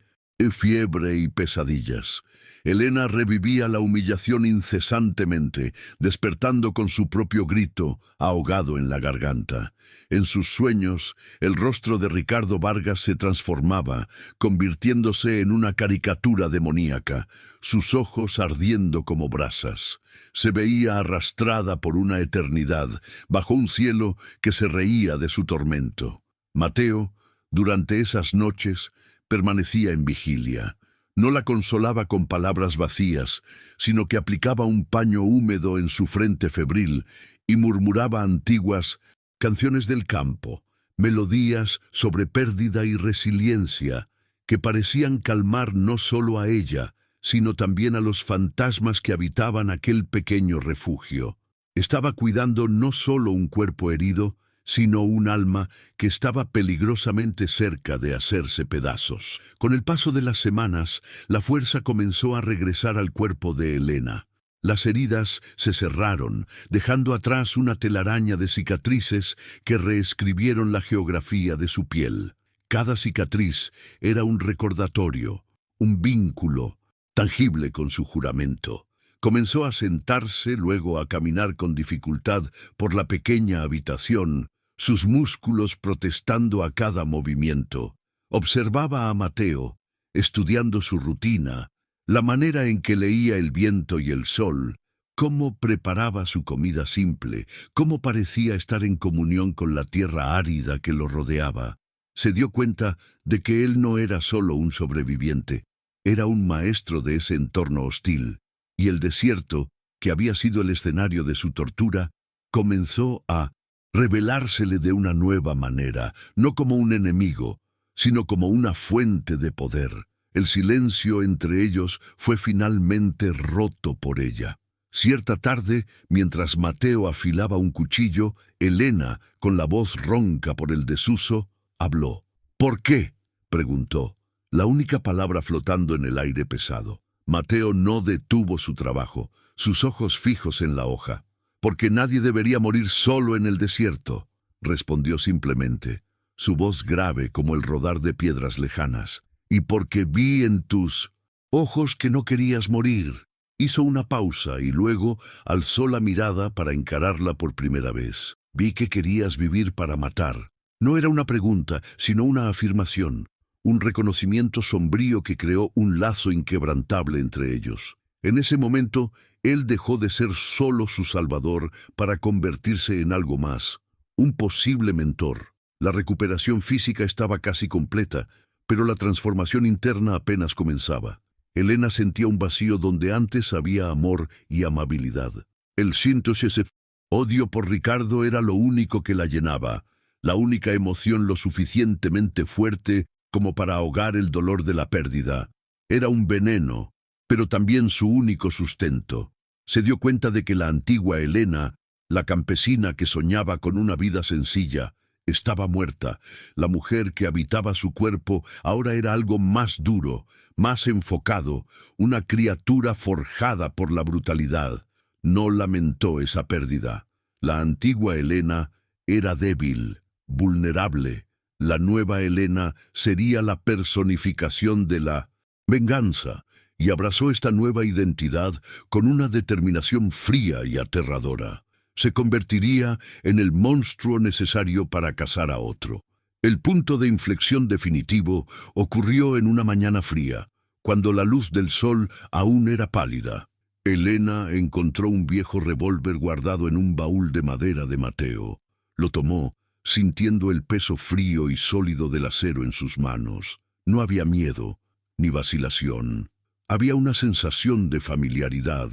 fiebre y pesadillas. Elena revivía la humillación incesantemente, despertando con su propio grito, ahogado en la garganta. En sus sueños, el rostro de Ricardo Vargas se transformaba, convirtiéndose en una caricatura demoníaca, sus ojos ardiendo como brasas. Se veía arrastrada por una eternidad, bajo un cielo que se reía de su tormento. Mateo, durante esas noches, permanecía en vigilia. No la consolaba con palabras vacías, sino que aplicaba un paño húmedo en su frente febril y murmuraba antiguas canciones del campo, melodías sobre pérdida y resiliencia, que parecían calmar no solo a ella, sino también a los fantasmas que habitaban aquel pequeño refugio. Estaba cuidando no solo un cuerpo herido, sino un alma que estaba peligrosamente cerca de hacerse pedazos. Con el paso de las semanas, la fuerza comenzó a regresar al cuerpo de Elena. Las heridas se cerraron, dejando atrás una telaraña de cicatrices que reescribieron la geografía de su piel. Cada cicatriz era un recordatorio, un vínculo, tangible con su juramento. Comenzó a sentarse, luego a caminar con dificultad por la pequeña habitación, sus músculos protestando a cada movimiento. Observaba a Mateo, estudiando su rutina, la manera en que leía el viento y el sol, cómo preparaba su comida simple, cómo parecía estar en comunión con la tierra árida que lo rodeaba. Se dio cuenta de que él no era solo un sobreviviente, era un maestro de ese entorno hostil, y el desierto, que había sido el escenario de su tortura, comenzó a revelársele de una nueva manera, no como un enemigo, sino como una fuente de poder. El silencio entre ellos fue finalmente roto por ella. Cierta tarde, mientras Mateo afilaba un cuchillo, Elena, con la voz ronca por el desuso, habló. «¿Por qué?», preguntó, la única palabra flotando en el aire pesado. Mateo no detuvo su trabajo, sus ojos fijos en la hoja. «Porque nadie debería morir solo en el desierto», respondió simplemente, su voz grave como el rodar de piedras lejanas. «Y porque vi en tus ojos que no querías morir». Hizo una pausa y luego alzó la mirada para encararla por primera vez. «Vi que querías vivir para matar». No era una pregunta, sino una afirmación, un reconocimiento sombrío que creó un lazo inquebrantable entre ellos. En ese momento, él dejó de ser solo su salvador para convertirse en algo más, un posible mentor. La recuperación física estaba casi completa, pero la transformación interna apenas comenzaba. Elena sentía un vacío donde antes había amor y amabilidad. El síntesis, odio por Ricardo era lo único que la llenaba, la única emoción lo suficientemente fuerte como para ahogar el dolor de la pérdida. Era un veneno, pero también su único sustento. Se dio cuenta de que la antigua Elena, la campesina que soñaba con una vida sencilla, estaba muerta. La mujer que habitaba su cuerpo ahora era algo más duro, más enfocado, una criatura forjada por la brutalidad. No lamentó esa pérdida. La antigua Elena Era débil, vulnerable. La nueva Helena sería la personificación de la venganza, y abrazó esta nueva identidad con una determinación fría y aterradora. Se convertiría en el monstruo necesario para cazar a otro. El punto de inflexión definitivo ocurrió en una mañana fría, cuando la luz del sol aún era pálida. Helena encontró un viejo revólver guardado en un baúl de madera de Mateo. Lo tomó, sintiendo el peso frío y sólido del acero en sus manos. No había miedo, ni vacilación. Había una sensación de familiaridad,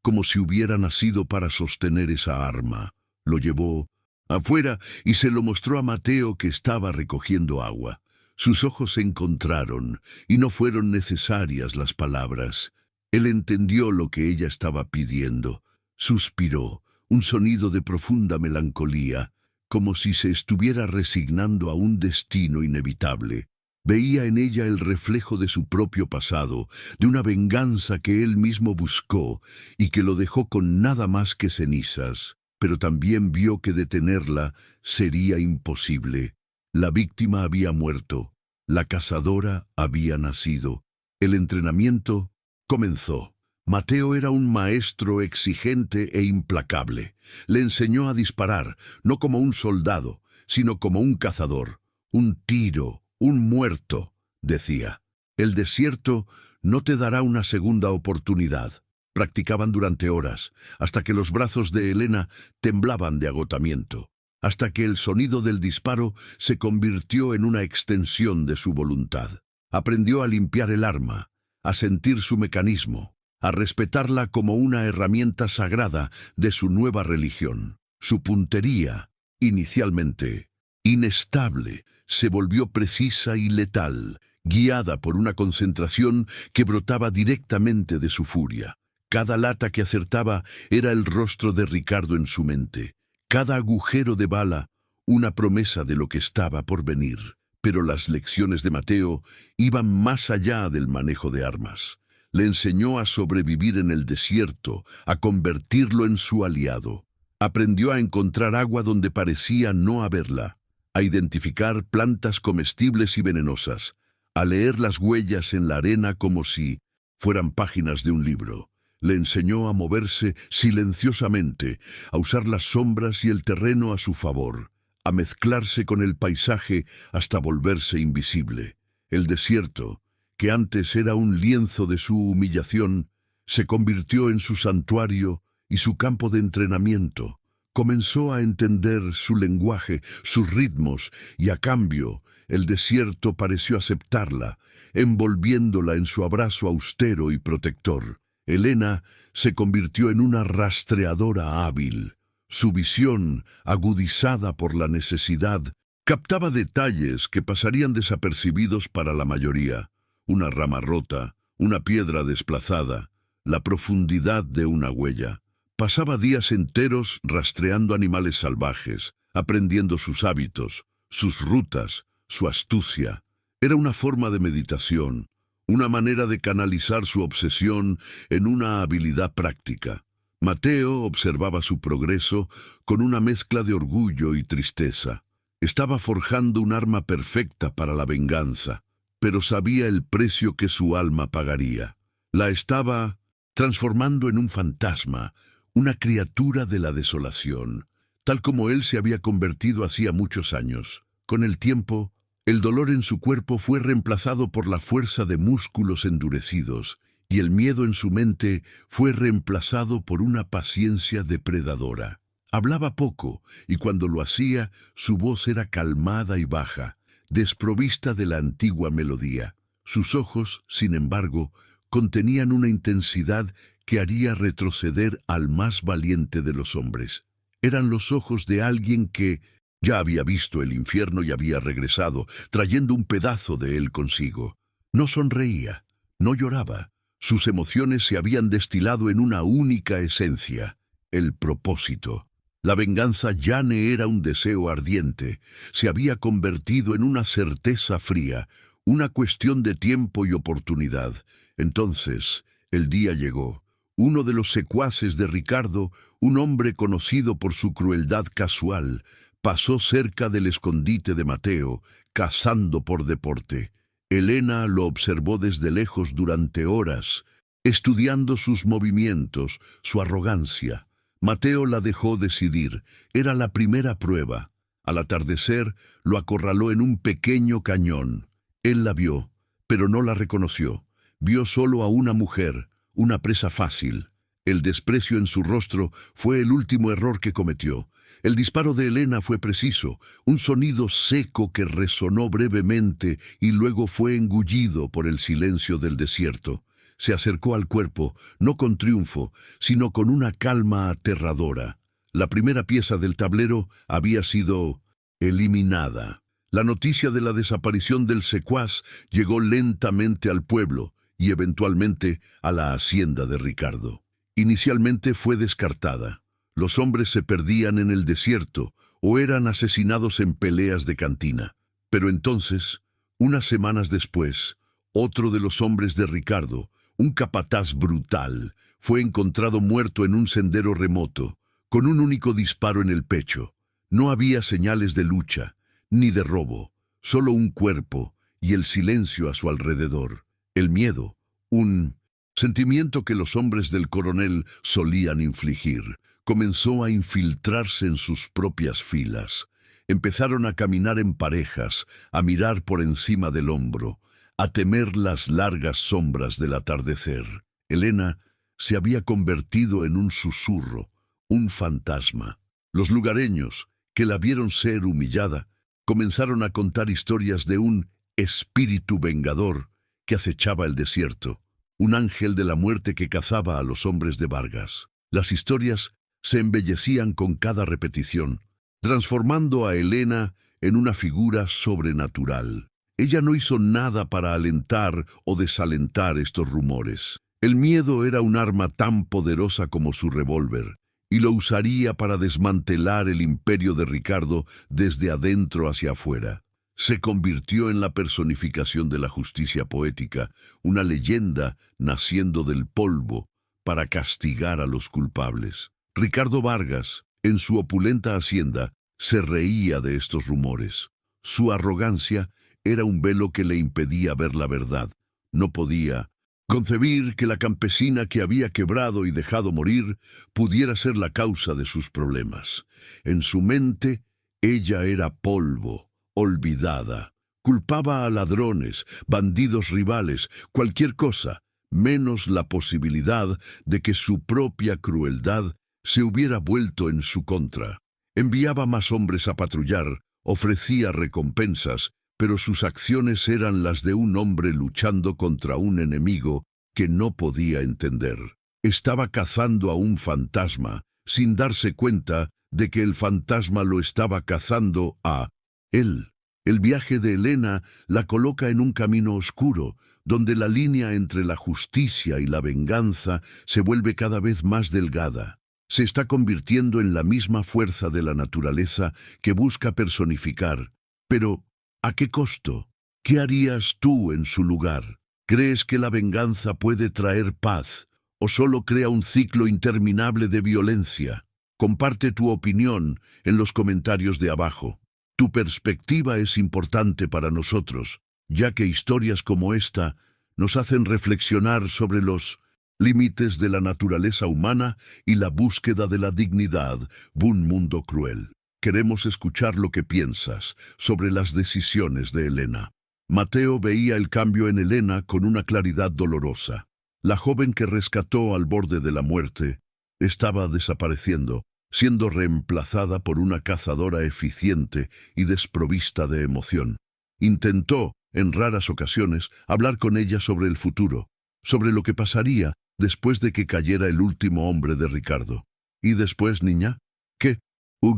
como si hubiera nacido para sostener esa arma. Lo llevó afuera y se lo mostró a Mateo, que estaba recogiendo agua. Sus ojos se encontraron y no fueron necesarias las palabras. Él entendió lo que ella estaba pidiendo. Suspiró, un sonido de profunda melancolía, como si se estuviera resignando a un destino inevitable. Veía en ella el reflejo de su propio pasado, de una venganza que él mismo buscó y que lo dejó con nada más que cenizas. Pero también vio que detenerla sería imposible. La víctima había muerto, la cazadora había nacido. El entrenamiento comenzó. Mateo era un maestro exigente e implacable. Le enseñó a disparar, no como un soldado, sino como un cazador. Un tiro, un muerto, decía. El desierto no te dará una segunda oportunidad. Practicaban durante horas, hasta que los brazos de Helena temblaban de agotamiento, hasta que el sonido del disparo se convirtió en una extensión de su voluntad. Aprendió a limpiar el arma, a sentir su mecanismo, a respetarla como una herramienta sagrada de su nueva religión. Su puntería, inicialmente inestable, se volvió precisa y letal, guiada por una concentración que brotaba directamente de su furia. Cada lata que acertaba era el rostro de Ricardo en su mente. Cada agujero de bala, una promesa de lo que estaba por venir. Pero las lecciones de Mateo iban más allá del manejo de armas. Le enseñó a sobrevivir en el desierto, a convertirlo en su aliado. Aprendió a encontrar agua donde parecía no haberla, a identificar plantas comestibles y venenosas, a leer las huellas en la arena como si fueran páginas de un libro. Le enseñó a moverse silenciosamente, a usar las sombras y el terreno a su favor, a mezclarse con el paisaje hasta volverse invisible. El desierto, que antes era un lienzo de su humillación, se convirtió en su santuario y su campo de entrenamiento. Comenzó a entender su lenguaje, sus ritmos, y a cambio, el desierto pareció aceptarla, envolviéndola en su abrazo austero y protector. Helena se convirtió en una rastreadora hábil. Su visión, agudizada por la necesidad, captaba detalles que pasarían desapercibidos para la mayoría. Una rama rota, una piedra desplazada, la profundidad de una huella. Pasaba días enteros rastreando animales salvajes, aprendiendo sus hábitos, sus rutas, su astucia. Era una forma de meditación, una manera de canalizar su obsesión en una habilidad práctica. Mateo observaba su progreso con una mezcla de orgullo y tristeza. Estaba forjando un arma perfecta para la venganza, pero sabía el precio que su alma pagaría. La estaba transformando en un fantasma, una criatura de la desolación, tal como él se había convertido hacía muchos años. Con el tiempo, el dolor en su cuerpo fue reemplazado por la fuerza de músculos endurecidos, y el miedo en su mente fue reemplazado por una paciencia depredadora. Hablaba poco, y cuando lo hacía, su voz era calmada y baja, desprovista de la antigua melodía. Sus ojos, sin embargo, contenían una intensidad que haría retroceder al más valiente de los hombres. Eran los ojos de alguien que ya había visto el infierno y había regresado, trayendo un pedazo de él consigo. No sonreía, no lloraba. Sus emociones se habían destilado en una única esencia: el propósito. La venganza ya no era un deseo ardiente, se había convertido en una certeza fría, una cuestión de tiempo y oportunidad. Entonces, el día llegó. Uno de los secuaces de Ricardo, un hombre conocido por su crueldad casual, Pasó cerca del escondite de Mateo, cazando por deporte. Elena lo observó desde lejos durante horas, estudiando sus movimientos, su arrogancia. Mateo la dejó decidir. Era la primera prueba. Al atardecer, lo acorraló en un pequeño cañón. Él la vio, pero no la reconoció. Vio solo a una mujer, una presa fácil. El desprecio en su rostro fue el último error que cometió. El disparo de Elena fue preciso, un sonido seco que resonó brevemente y luego fue engullido por el silencio del desierto. Se acercó al cuerpo, no con triunfo, sino con una calma aterradora. La primera pieza del tablero había sido eliminada. La noticia de la desaparición del secuaz llegó lentamente al pueblo y eventualmente a la hacienda de Ricardo. Inicialmente fue descartada. Los hombres se perdían en el desierto o eran asesinados en peleas de cantina. Pero entonces, unas semanas después, otro de los hombres de Ricardo, un capataz brutal, fue encontrado muerto en un sendero remoto, con un único disparo en el pecho. No había señales de lucha, ni de robo, solo un cuerpo y el silencio a su alrededor. El miedo, un sentimiento que los hombres del coronel solían infligir, comenzó a infiltrarse en sus propias filas. Empezaron a caminar en parejas, a mirar por encima del hombro, a temer las largas sombras del atardecer. Elena se había convertido en un susurro, un fantasma. Los lugareños, que la vieron ser humillada, comenzaron a contar historias de un espíritu vengador que acechaba el desierto, un ángel de la muerte que cazaba a los hombres de Vargas. Las historias se embellecían con cada repetición, transformando a Elena en una figura sobrenatural. Ella no hizo nada para alentar o desalentar estos rumores. El miedo era un arma tan poderosa como su revólver, y lo usaría para desmantelar el imperio de Ricardo desde adentro hacia afuera. Se convirtió en la personificación de la justicia poética, una leyenda naciendo del polvo para castigar a los culpables. Ricardo Vargas, en su opulenta hacienda, se reía de estos rumores. Su arrogancia era un velo que le impedía ver la verdad. No podía concebir que la campesina que había quebrado y dejado morir pudiera ser la causa de sus problemas. En su mente, ella era polvo, olvidada. Culpaba a ladrones, bandidos rivales, cualquier cosa, menos la posibilidad de que su propia crueldad se hubiera vuelto en su contra. Enviaba más hombres a patrullar, ofrecía recompensas, pero sus acciones eran las de un hombre luchando contra un enemigo que no podía entender. Estaba cazando a un fantasma, sin darse cuenta de que el fantasma lo estaba cazando a él. El viaje de Elena la coloca en un camino oscuro, donde la línea entre la justicia y la venganza se vuelve cada vez más delgada. Se está convirtiendo en la misma fuerza de la naturaleza que busca personificar. Pero, ¿a qué costo? ¿Qué harías tú en su lugar? ¿Crees que la venganza puede traer paz o solo crea un ciclo interminable de violencia? Comparte tu opinión en los comentarios de abajo. Tu perspectiva es importante para nosotros, ya que historias como esta nos hacen reflexionar sobre los límites de la naturaleza humana y la búsqueda de la dignidad de un mundo cruel. Queremos escuchar lo que piensas sobre las decisiones de Elena. Mateo veía el cambio en Elena con una claridad dolorosa. La joven que rescató al borde de la muerte estaba desapareciendo, siendo reemplazada por una cazadora eficiente y desprovista de emoción. Intentó, en raras ocasiones, hablar con ella sobre el futuro, sobre lo que pasaría después de que cayera el último hombre de Ricardo. ¿Y después, niña? ¿Qué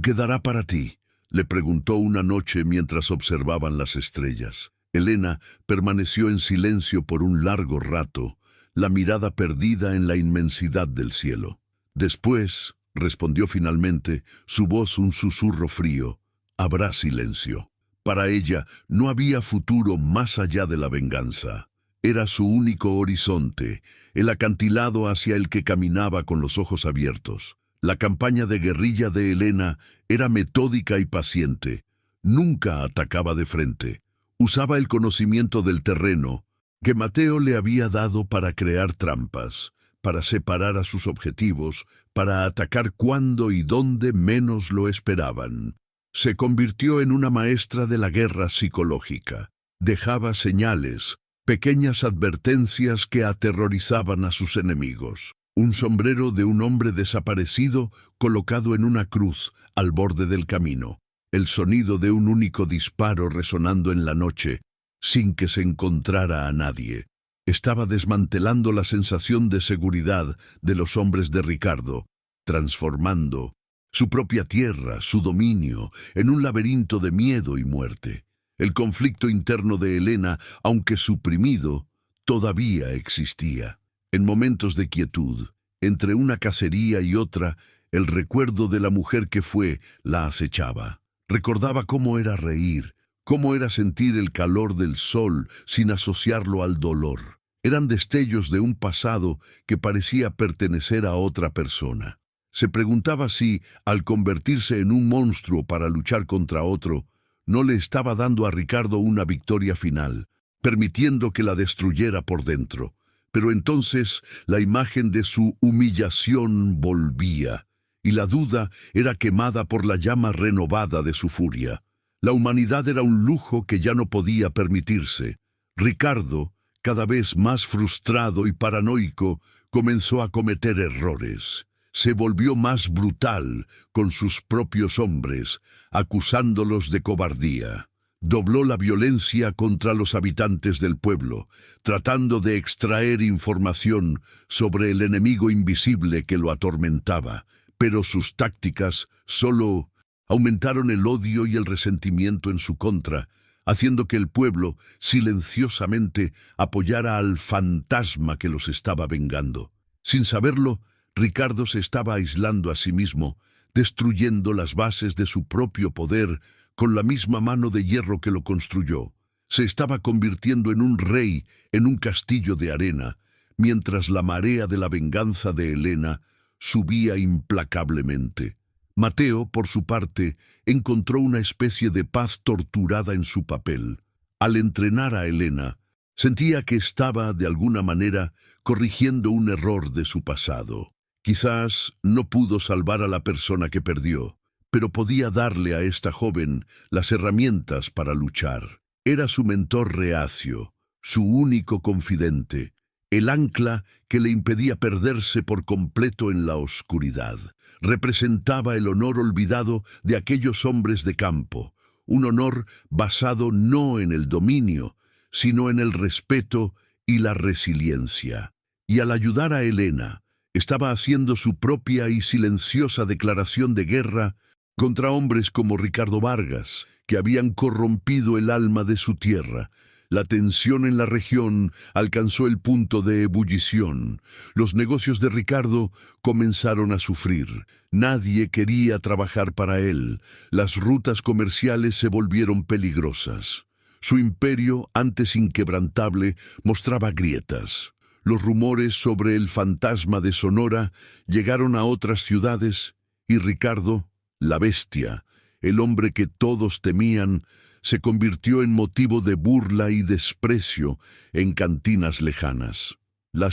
quedará para ti?, le preguntó una noche mientras observaban las estrellas. Elena permaneció en silencio por un largo rato, la mirada perdida en la inmensidad del cielo. Después, respondió finalmente, su voz un susurro frío, habrá silencio. Para ella no había futuro más allá de la venganza. Era su único horizonte, el acantilado hacia el que caminaba con los ojos abiertos. La campaña de guerrilla de Helena era metódica y paciente. Nunca atacaba de frente. Usaba el conocimiento del terreno que Mateo le había dado para crear trampas, para separar a sus objetivos, para atacar cuando y dónde menos lo esperaban. Se convirtió en una maestra de la guerra psicológica. Dejaba señales, pequeñas advertencias que aterrorizaban a sus enemigos. Un sombrero de un hombre desaparecido colocado en una cruz al borde del camino. El sonido de un único disparo resonando en la noche, sin que se encontrara a nadie. Estaba desmantelando la sensación de seguridad de los hombres de Ricardo, transformando su propia tierra, su dominio, en un laberinto de miedo y muerte. El conflicto interno de Helena, aunque suprimido, todavía existía. En momentos de quietud, entre una cacería y otra, el recuerdo de la mujer que fue la acechaba. Recordaba cómo era reír, cómo era sentir el calor del sol sin asociarlo al dolor. Eran destellos de un pasado que parecía pertenecer a otra persona. Se preguntaba si, al convertirse en un monstruo para luchar contra otro, no le estaba dando a Ricardo una victoria final, permitiendo que la destruyera por dentro. Pero entonces la imagen de su humillación volvía, y la duda era quemada por la llama renovada de su furia. La humanidad era un lujo que ya no podía permitirse. Ricardo, cada vez más frustrado y paranoico, comenzó a cometer errores. Se volvió más brutal con sus propios hombres, acusándolos de cobardía. Dobló la violencia contra los habitantes del pueblo, tratando de extraer información sobre el enemigo invisible que lo atormentaba, pero sus tácticas solo aumentaron el odio y el resentimiento en su contra, haciendo que el pueblo silenciosamente apoyara al fantasma que los estaba vengando. Sin saberlo, Ricardo se estaba aislando a sí mismo, destruyendo las bases de su propio poder con la misma mano de hierro que lo construyó. Se estaba convirtiendo en un rey en un castillo de arena, mientras la marea de la venganza de Helena subía implacablemente. Mateo, por su parte, encontró una especie de paz torturada en su papel. Al entrenar a Helena, sentía que estaba, de alguna manera, corrigiendo un error de su pasado. Quizás no pudo salvar a la persona que perdió, pero podía darle a esta joven las herramientas para luchar. Era su mentor reacio, su único confidente, el ancla que le impedía perderse por completo en la oscuridad. Representaba el honor olvidado de aquellos hombres de campo, un honor basado no en el dominio, sino en el respeto y la resiliencia. Y al ayudar a Helena, estaba haciendo su propia y silenciosa declaración de guerra contra hombres como Ricardo Vargas, que habían corrompido el alma de su tierra. La tensión en la región alcanzó el punto de ebullición. Los negocios de Ricardo comenzaron a sufrir. Nadie quería trabajar para él. Las rutas comerciales se volvieron peligrosas. Su imperio, antes inquebrantable, mostraba grietas. Los rumores sobre el fantasma de Sonora llegaron a otras ciudades y Ricardo, la bestia, el hombre que todos temían, se convirtió en motivo de burla y desprecio en cantinas lejanas. La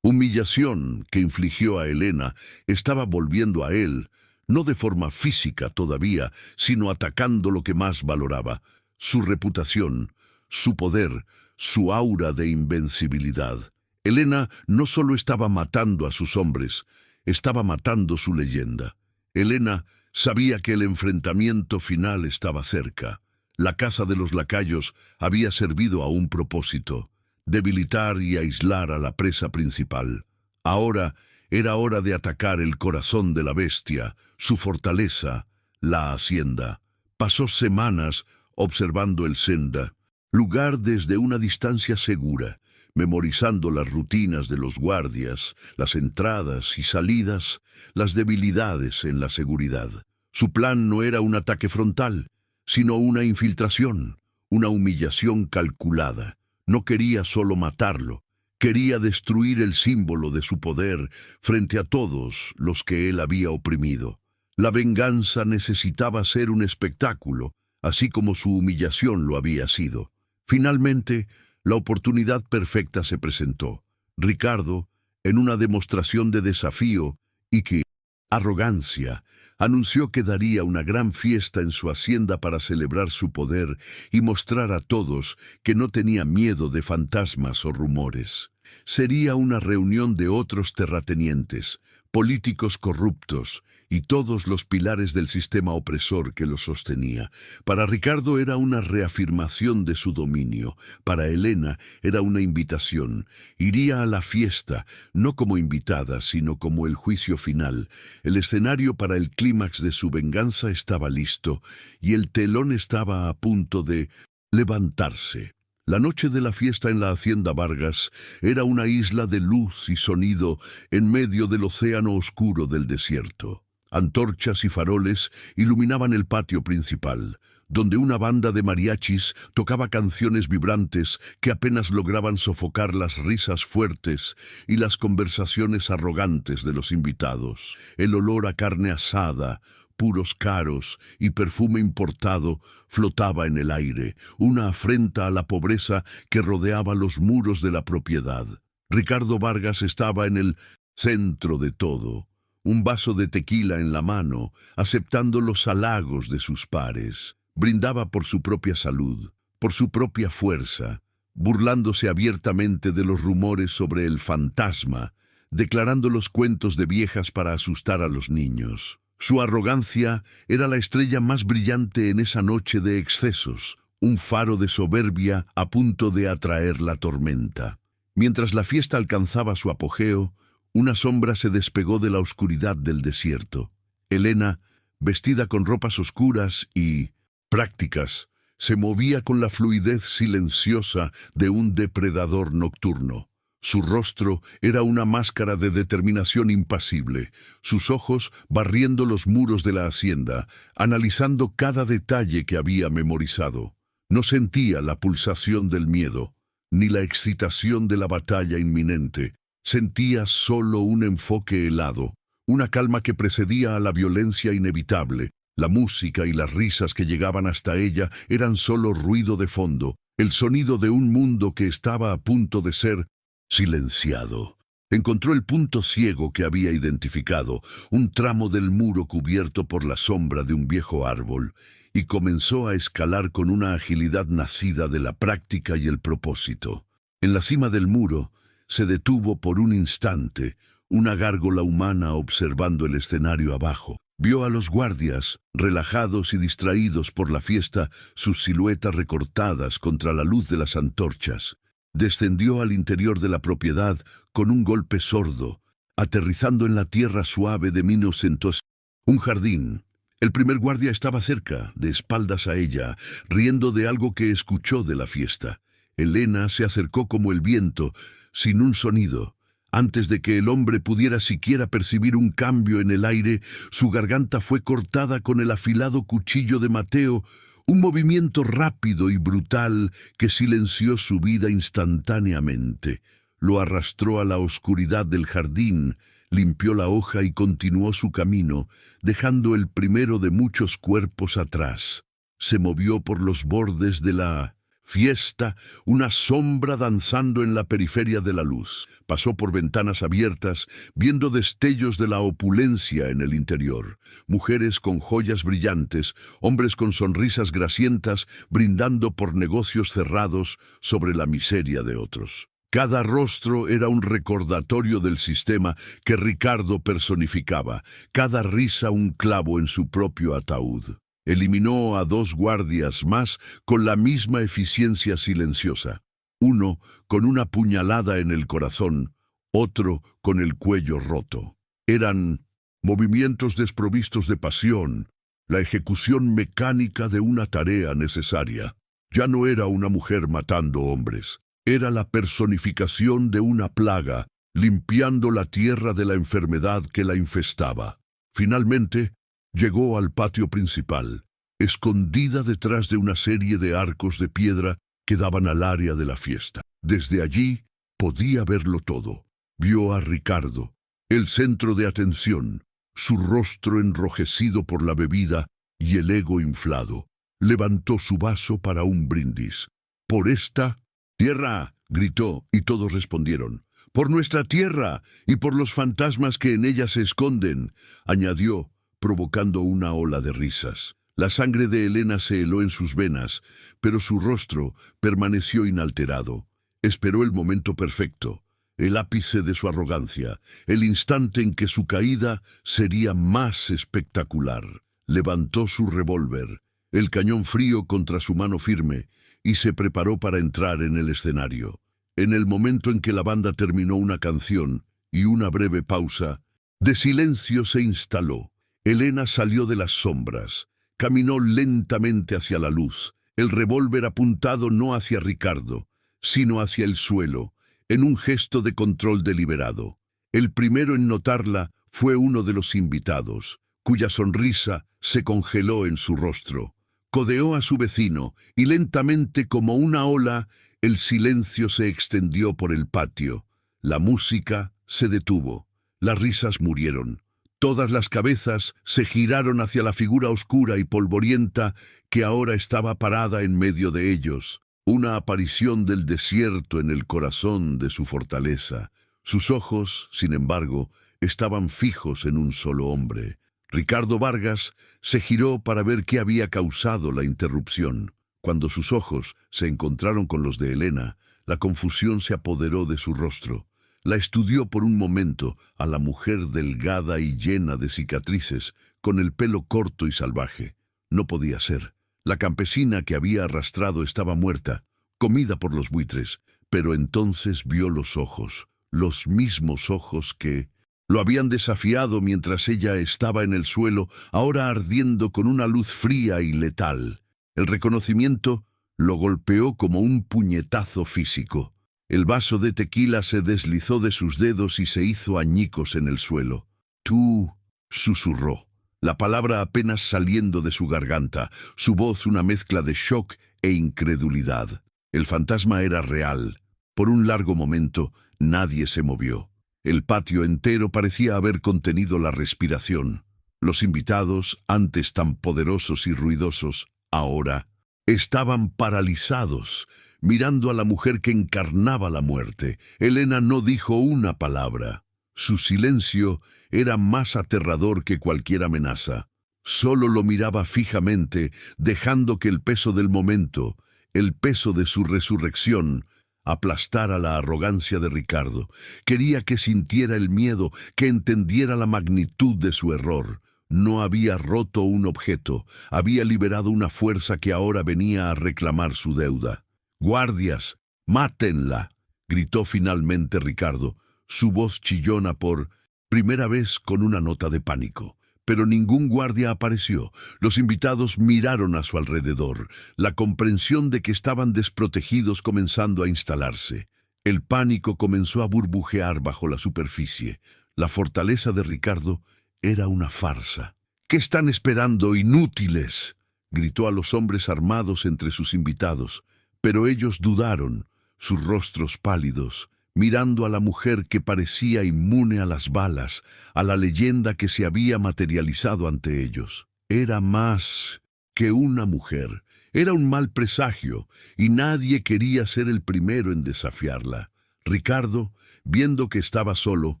humillación que infligió a Helena estaba volviendo a él, no de forma física todavía, sino atacando lo que más valoraba, su reputación, su poder, su aura de invencibilidad. Helena no solo estaba matando a sus hombres, estaba matando su leyenda. Helena sabía que el enfrentamiento final estaba cerca. La caza de los lacayos había servido a un propósito: debilitar y aislar a la presa principal. Ahora era hora de atacar el corazón de la bestia, su fortaleza, la hacienda. Pasó semanas observando el senda, lugar desde una distancia segura, memorizando las rutinas de los guardias, las entradas y salidas, las debilidades en la seguridad. Su plan no era un ataque frontal, sino una infiltración, una humillación calculada. No quería solo matarlo, Quería destruir el símbolo de su poder frente a todos los que él había oprimido. La venganza necesitaba ser un espectáculo, así como su humillación lo había sido. Finalmente, la oportunidad perfecta se presentó. Ricardo, en una demostración de desafío y que arrogancia, anunció que daría una gran fiesta en su hacienda para celebrar su poder y mostrar a todos que no tenía miedo de fantasmas o rumores. Sería una reunión de otros terratenientes, políticos corruptos y todos los pilares del sistema opresor que lo sostenía. Para Ricardo era una reafirmación de su dominio. Para Helena era una invitación. Iría a la fiesta, no como invitada, sino como el juicio final. El escenario para el clímax de su venganza estaba listo, y el telón estaba a punto de levantarse. La noche de la fiesta en la hacienda Vargas era una isla de luz y sonido en medio del océano oscuro del desierto. Antorchas y faroles iluminaban el patio principal, donde una banda de mariachis tocaba canciones vibrantes que apenas lograban sofocar las risas fuertes y las conversaciones arrogantes de los invitados. El olor a carne asada, puros caros y perfume importado flotaba en el aire, una afrenta a la pobreza que rodeaba los muros de la propiedad. Ricardo Vargas estaba en el centro de todo, un vaso de tequila en la mano, aceptando los halagos de sus pares. Brindaba por su propia salud, por su propia fuerza, burlándose abiertamente de los rumores sobre el fantasma, declarando los cuentos de viejas para asustar a los niños. Su arrogancia era la estrella más brillante en esa noche de excesos, un faro de soberbia a punto de atraer la tormenta. Mientras la fiesta alcanzaba su apogeo, una sombra se despegó de la oscuridad del desierto. Helena, vestida con ropas oscuras y prácticas, se movía con la fluidez silenciosa de un depredador nocturno. Su rostro era una máscara de determinación impasible, sus ojos barriendo los muros de la hacienda, analizando cada detalle que había memorizado. No sentía la pulsación del miedo, ni la excitación de la batalla inminente. Sentía solo un enfoque helado, una calma que precedía a la violencia inevitable. La música y las risas que llegaban hasta ella eran solo ruido de fondo, el sonido de un mundo que estaba a punto de ser silenciado. Encontró el punto ciego que había identificado, un tramo del muro cubierto por la sombra de un viejo árbol, y comenzó a escalar con una agilidad nacida de la práctica y el propósito. En la cima del muro se detuvo por un instante, una gárgola humana observando el escenario abajo. Vio a los guardias, relajados y distraídos por la fiesta, sus siluetas recortadas contra la luz de las antorchas. Descendió al interior de la propiedad con un golpe sordo, aterrizando en la tierra suave de minos entos. Un jardín. El primer guardia estaba cerca, de espaldas a ella, riendo de algo que escuchó de la fiesta. Helena se acercó como el viento, sin un sonido. Antes de que el hombre pudiera siquiera percibir un cambio en el aire, su garganta fue cortada con el afilado cuchillo de Mateo, un movimiento rápido y brutal que silenció su vida instantáneamente. Lo arrastró a la oscuridad del jardín, limpió la hoja y continuó su camino, dejando el primero de muchos cuerpos atrás. Se movió por los bordes de la fiesta, una sombra danzando en la periferia de la luz. Pasó por ventanas abiertas, viendo destellos de la opulencia en el interior. Mujeres con joyas brillantes, hombres con sonrisas grasientas, brindando por negocios cerrados sobre la miseria de otros. Cada rostro era un recordatorio del sistema que Ricardo personificaba, cada risa un clavo en su propio ataúd. Eliminó a 2 guardias más con la misma eficiencia silenciosa. Uno con una puñalada en el corazón, otro con el cuello roto. Eran movimientos desprovistos de pasión, la ejecución mecánica de una tarea necesaria. Ya no era una mujer matando hombres, era la personificación de una plaga, limpiando la tierra de la enfermedad que la infestaba. Finalmente, llegó al patio principal, escondida detrás de una serie de arcos de piedra que daban al área de la fiesta. Desde allí, Podía verlo todo. Vio a Ricardo, el centro de atención, su rostro enrojecido por la bebida y el ego inflado. Levantó su vaso para un brindis. «Por esta tierra», gritó, y todos respondieron. «Por nuestra tierra y por los fantasmas que en ella se esconden», añadió, provocando una ola de risas. La sangre de Helena se heló en sus venas, pero su rostro permaneció inalterado. Esperó el momento perfecto, el ápice de su arrogancia, el instante en que su caída sería más espectacular. Levantó su revólver, el cañón frío contra su mano firme, y se preparó para entrar en el escenario. En el momento en que la banda terminó una canción y una breve pausa, de silencio se instaló. Helena salió de las sombras, caminó lentamente hacia la luz, el revólver apuntado no hacia Ricardo, sino hacia el suelo, en un gesto de control deliberado. El primero en notarla fue uno de los invitados, cuya sonrisa se congeló en su rostro. Codeó a su vecino, y lentamente como una ola, el silencio se extendió por el patio. La música se detuvo, las risas murieron. Todas las cabezas se giraron hacia la figura oscura y polvorienta que ahora estaba parada en medio de ellos, una aparición del desierto en el corazón de su fortaleza. Sus ojos, sin embargo, estaban fijos en un solo hombre. Ricardo Vargas se giró para ver qué había causado la interrupción. Cuando sus ojos se encontraron con los de Helena, la confusión se apoderó de su rostro. La estudió por un momento, a la mujer delgada y llena de cicatrices, con el pelo corto y salvaje. No podía ser. La campesina que había arrastrado estaba muerta, comida por los buitres, pero entonces vio los mismos ojos que lo habían desafiado mientras ella estaba en el suelo, ahora ardiendo con una luz fría y letal. El reconocimiento lo golpeó como un puñetazo físico. El vaso de tequila se deslizó de sus dedos y se hizo añicos en el suelo. «Tú», susurró, la palabra apenas saliendo de su garganta, su voz una mezcla de shock e incredulidad. El fantasma era real. Por un largo momento, nadie se movió. El patio entero parecía haber contenido la respiración. Los invitados, antes tan poderosos y ruidosos, ahora estaban paralizados, mirando a la mujer que encarnaba la muerte. Helena no dijo una palabra. Su silencio era más aterrador que cualquier amenaza. Solo lo miraba fijamente, dejando que el peso del momento, el peso de su resurrección, aplastara la arrogancia de Ricardo. Quería que sintiera el miedo, que entendiera la magnitud de su error. No había roto un objeto, había liberado una fuerza que ahora venía a reclamar su deuda. «¡Guardias, mátenla!», gritó finalmente Ricardo, su voz chillona por primera vez con una nota de pánico. Pero ningún guardia apareció. Los invitados miraron a su alrededor, la comprensión de que estaban desprotegidos comenzando a instalarse. El pánico comenzó a burbujear bajo la superficie. La fortaleza de Ricardo era una farsa. «¿Qué están esperando, inútiles?», gritó a los hombres armados entre sus invitados. Pero ellos dudaron, sus rostros pálidos, mirando a la mujer que parecía inmune a las balas, a la leyenda que se había materializado ante ellos. Era más que una mujer, era un mal presagio, y nadie quería ser el primero en desafiarla. Ricardo, viendo que estaba solo,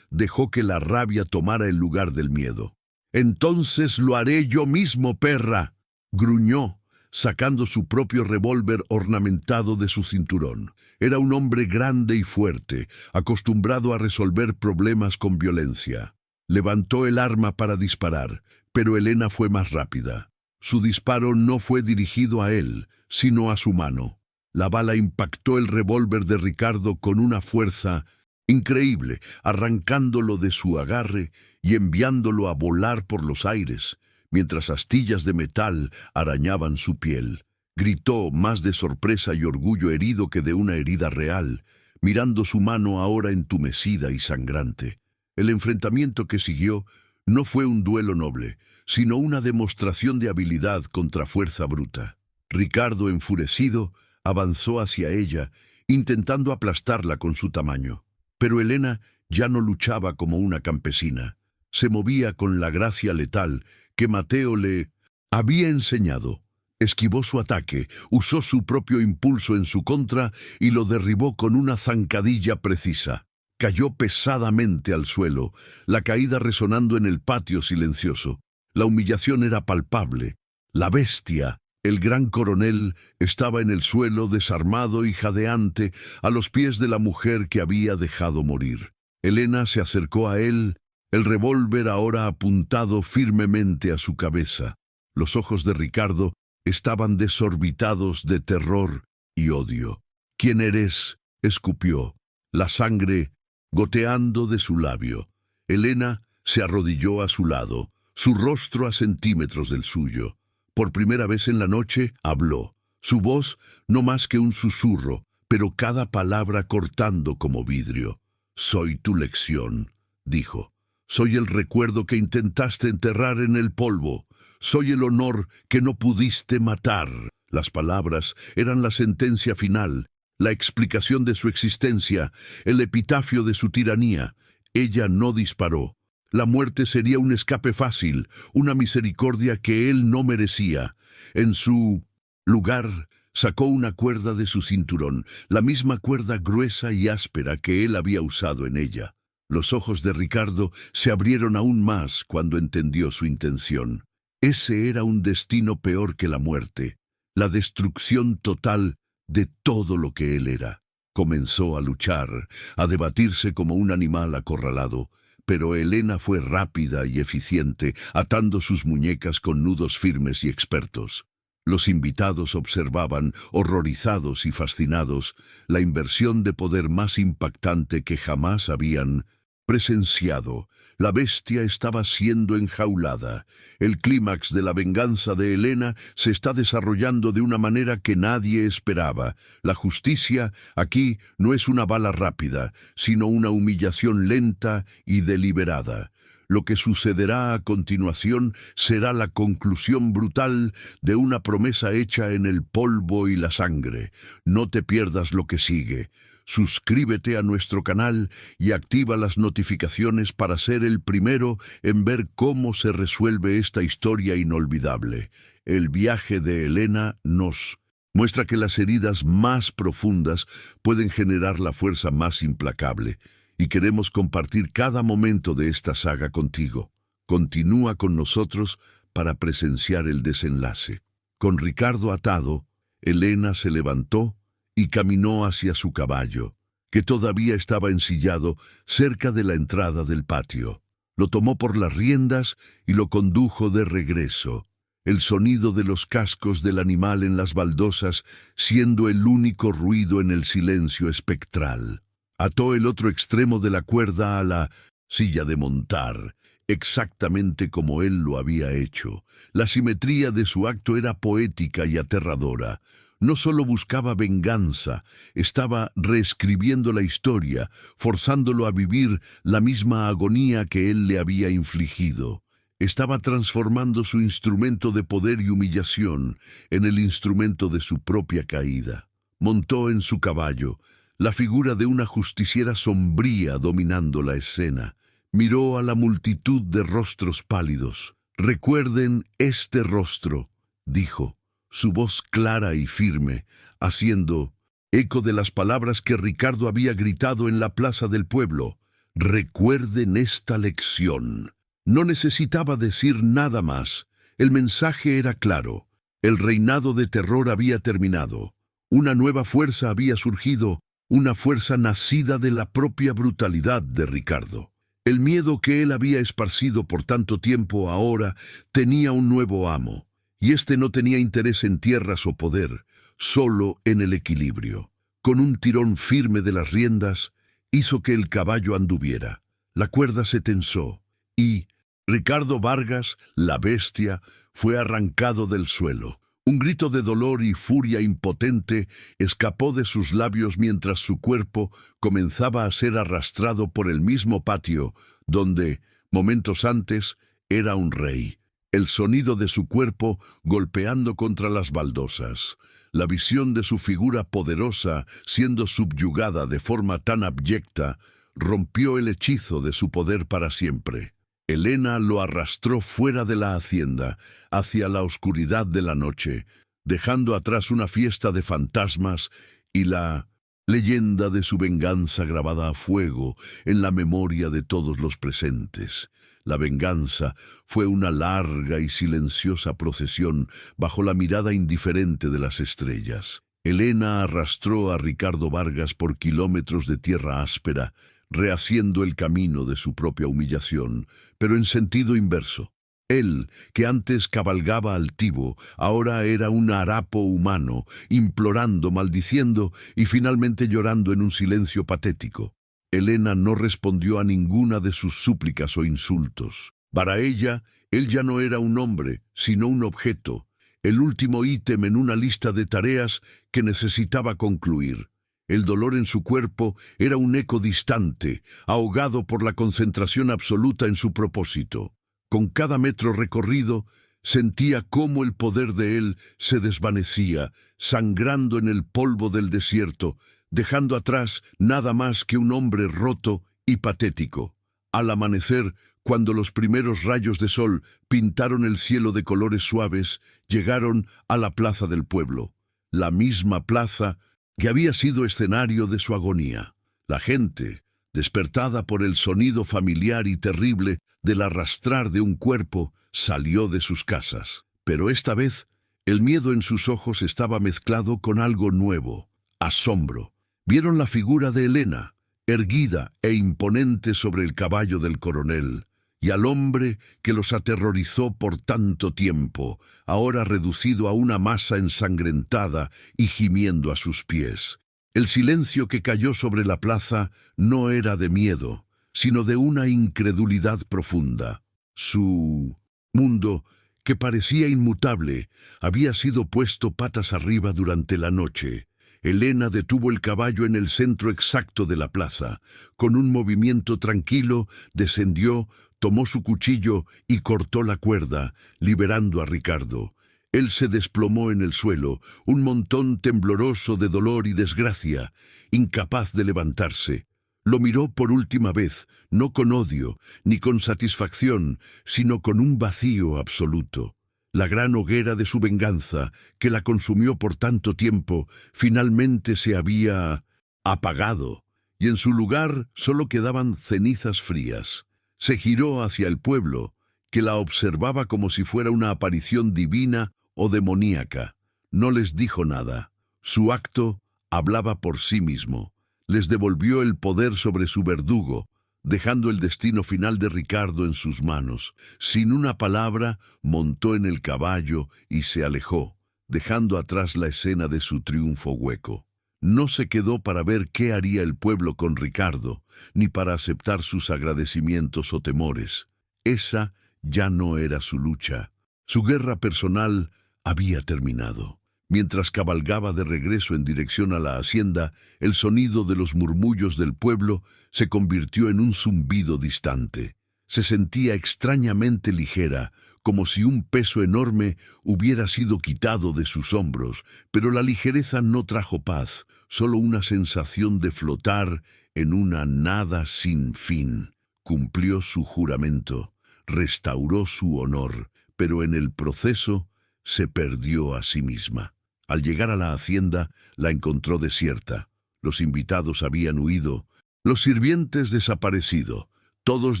dejó que la rabia tomara el lugar del miedo. «Entonces lo haré yo mismo, perra», gruñó, sacando su propio revólver ornamentado de su cinturón. Era un hombre grande y fuerte, acostumbrado a resolver problemas con violencia. Levantó el arma para disparar, pero Helena fue más rápida. Su disparo no fue dirigido a él, sino a su mano. La bala impactó el revólver de Ricardo con una fuerza increíble, arrancándolo de su agarre y enviándolo a volar por los aires, mientras astillas de metal arañaban su piel. Gritó, más de sorpresa y orgullo herido que de una herida real, mirando su mano ahora entumecida y sangrante. El enfrentamiento que siguió no fue un duelo noble, sino una demostración de habilidad contra fuerza bruta. Ricardo, enfurecido, avanzó hacia ella intentando aplastarla con su tamaño. Pero Helena ya no luchaba como una campesina. Se movía con la gracia letal que Mateo le había enseñado. Esquivó su ataque, usó su propio impulso en su contra y lo derribó con una zancadilla precisa. Cayó pesadamente al suelo, la caída resonando en el patio silencioso. La humillación era palpable. La bestia, el gran coronel, estaba en el suelo desarmado y jadeante a los pies de la mujer que había dejado morir. Helena se acercó a él, el revólver ahora apuntado firmemente a su cabeza. Los ojos de Ricardo estaban desorbitados de terror y odio. «¿Quién eres?», escupió, la sangre goteando de su labio. Helena se arrodilló a su lado, su rostro a centímetros del suyo. Por primera vez en la noche habló, su voz no más que un susurro, pero cada palabra cortando como vidrio. «Soy tu lección», dijo. «Soy el recuerdo que intentaste enterrar en el polvo. Soy el honor que no pudiste matar». Las palabras eran la sentencia final, la explicación de su existencia, el epitafio de su tiranía. Ella no disparó. La muerte sería un escape fácil, una misericordia que él no merecía. En su lugar, sacó una cuerda de su cinturón, la misma cuerda gruesa y áspera que él había usado en ella. Los ojos de Ricardo se abrieron aún más cuando entendió su intención. Ese era un destino peor que la muerte, la destrucción total de todo lo que él era. Comenzó a luchar, a debatirse como un animal acorralado, pero Helena fue rápida y eficiente, atando sus muñecas con nudos firmes y expertos. Los invitados observaban, horrorizados y fascinados, la inversión de poder más impactante que jamás habían presenciado. La bestia estaba siendo enjaulada. El clímax de la venganza de Helena se está desarrollando de una manera que nadie esperaba. La justicia aquí no es una bala rápida, sino una humillación lenta y deliberada. Lo que sucederá a continuación será la conclusión brutal de una promesa hecha en el polvo y la sangre. No te pierdas lo que sigue. Suscríbete a nuestro canal y activa las notificaciones para ser el primero en ver cómo se resuelve esta historia inolvidable. El viaje de Helena nos muestra que las heridas más profundas pueden generar la fuerza más implacable, y queremos compartir cada momento de esta saga contigo. Continúa con nosotros para presenciar el desenlace. Con Ricardo atado, Helena se levantó y caminó hacia su caballo, que todavía estaba ensillado cerca de la entrada del patio. Lo tomó por las riendas y lo condujo de regreso, el sonido de los cascos del animal en las baldosas siendo el único ruido en el silencio espectral. Ató el otro extremo de la cuerda a la silla de montar, exactamente como él lo había hecho. La simetría de su acto era poética y aterradora. No solo buscaba venganza, estaba reescribiendo la historia, forzándolo a vivir la misma agonía que él le había infligido. Estaba transformando su instrumento de poder y humillación en el instrumento de su propia caída. Montó en su caballo, la figura de una justiciera sombría dominando la escena. Miró a la multitud de rostros pálidos. «Recuerden este rostro», dijo, su voz clara y firme, haciendo eco de las palabras que Ricardo había gritado en la plaza del pueblo. «Recuerden esta lección». No necesitaba decir nada más. El mensaje era claro. El reinado de terror había terminado. Una nueva fuerza había surgido, una fuerza nacida de la propia brutalidad de Ricardo. El miedo que él había esparcido por tanto tiempo ahora tenía un nuevo amo, y éste no tenía interés en tierras o poder, solo en el equilibrio. Con un tirón firme de las riendas, hizo que el caballo anduviera. La cuerda se tensó, y Ricardo Vargas, la bestia, fue arrancado del suelo. Un grito de dolor y furia impotente escapó de sus labios mientras su cuerpo comenzaba a ser arrastrado por el mismo patio donde, momentos antes, era un rey. el sonido de su cuerpo golpeando contra las baldosas, la visión de su figura poderosa siendo subyugada de forma tan abyecta, rompió el hechizo de su poder para siempre. Helena lo arrastró fuera de la hacienda, hacia la oscuridad de la noche, dejando atrás una fiesta de fantasmas y la leyenda de su venganza grabada a fuego en la memoria de todos los presentes. La venganza fue una larga y silenciosa procesión bajo la mirada indiferente de las estrellas. Helena arrastró a Ricardo Vargas por kilómetros de tierra áspera, rehaciendo el camino de su propia humillación, pero en sentido inverso. Él, que antes cabalgaba altivo, ahora era un harapo humano, implorando, maldiciendo y finalmente llorando en un silencio patético. Helena no respondió a ninguna de sus súplicas o insultos. Para ella, él ya no era un hombre, sino un objeto, el último ítem en una lista de tareas que necesitaba concluir. El dolor en su cuerpo era un eco distante, ahogado por la concentración absoluta en su propósito. Con cada metro recorrido, sentía cómo el poder de él se desvanecía, sangrando en el polvo del desierto, dejando atrás nada más que un hombre roto y patético. Al amanecer, cuando los primeros rayos de sol pintaron el cielo de colores suaves, llegaron a la plaza del pueblo, la misma plaza que había sido escenario de su agonía. La gente, despertada por el sonido familiar y terrible del arrastrar de un cuerpo, salió de sus casas. Pero esta vez, el miedo en sus ojos estaba mezclado con algo nuevo, asombro. Vieron la figura de Helena, erguida e imponente sobre el caballo del coronel, y al hombre que los aterrorizó por tanto tiempo, ahora reducido a una masa ensangrentada y gimiendo a sus pies. El silencio que cayó sobre la plaza no era de miedo, sino de una incredulidad profunda. Su mundo, que parecía inmutable, había sido puesto patas arriba durante la noche. Helena detuvo el caballo en el centro exacto de la plaza. Con un movimiento tranquilo, descendió, tomó su cuchillo y cortó la cuerda, liberando a Ricardo. Él se desplomó en el suelo, un montón tembloroso de dolor y desgracia, incapaz de levantarse. Lo miró por última vez, no con odio, ni con satisfacción, sino con un vacío absoluto. La gran hoguera de su venganza, que la consumió por tanto tiempo, finalmente se había apagado, y en su lugar solo quedaban cenizas frías. Se giró hacia el pueblo, que la observaba como si fuera una aparición divina o demoníaca. No les dijo nada. Su acto hablaba por sí mismo. Les devolvió el poder sobre su verdugo, dejando el destino final de Ricardo en sus manos. Sin una palabra, montó en el caballo y se alejó, dejando atrás la escena de su triunfo hueco. No se quedó para ver qué haría el pueblo con Ricardo, ni para aceptar sus agradecimientos o temores. Esa ya no era su lucha. Su guerra personal había terminado. Mientras cabalgaba de regreso en dirección a la hacienda, el sonido de los murmullos del pueblo se convirtió en un zumbido distante. Se sentía extrañamente ligera, como si un peso enorme hubiera sido quitado de sus hombros, pero la ligereza no trajo paz, solo una sensación de flotar en una nada sin fin. Cumplió su juramento, restauró su honor, pero en el proceso se perdió a sí misma. Al llegar a la hacienda, la encontró desierta. Los invitados habían huido, los sirvientes desaparecido, todos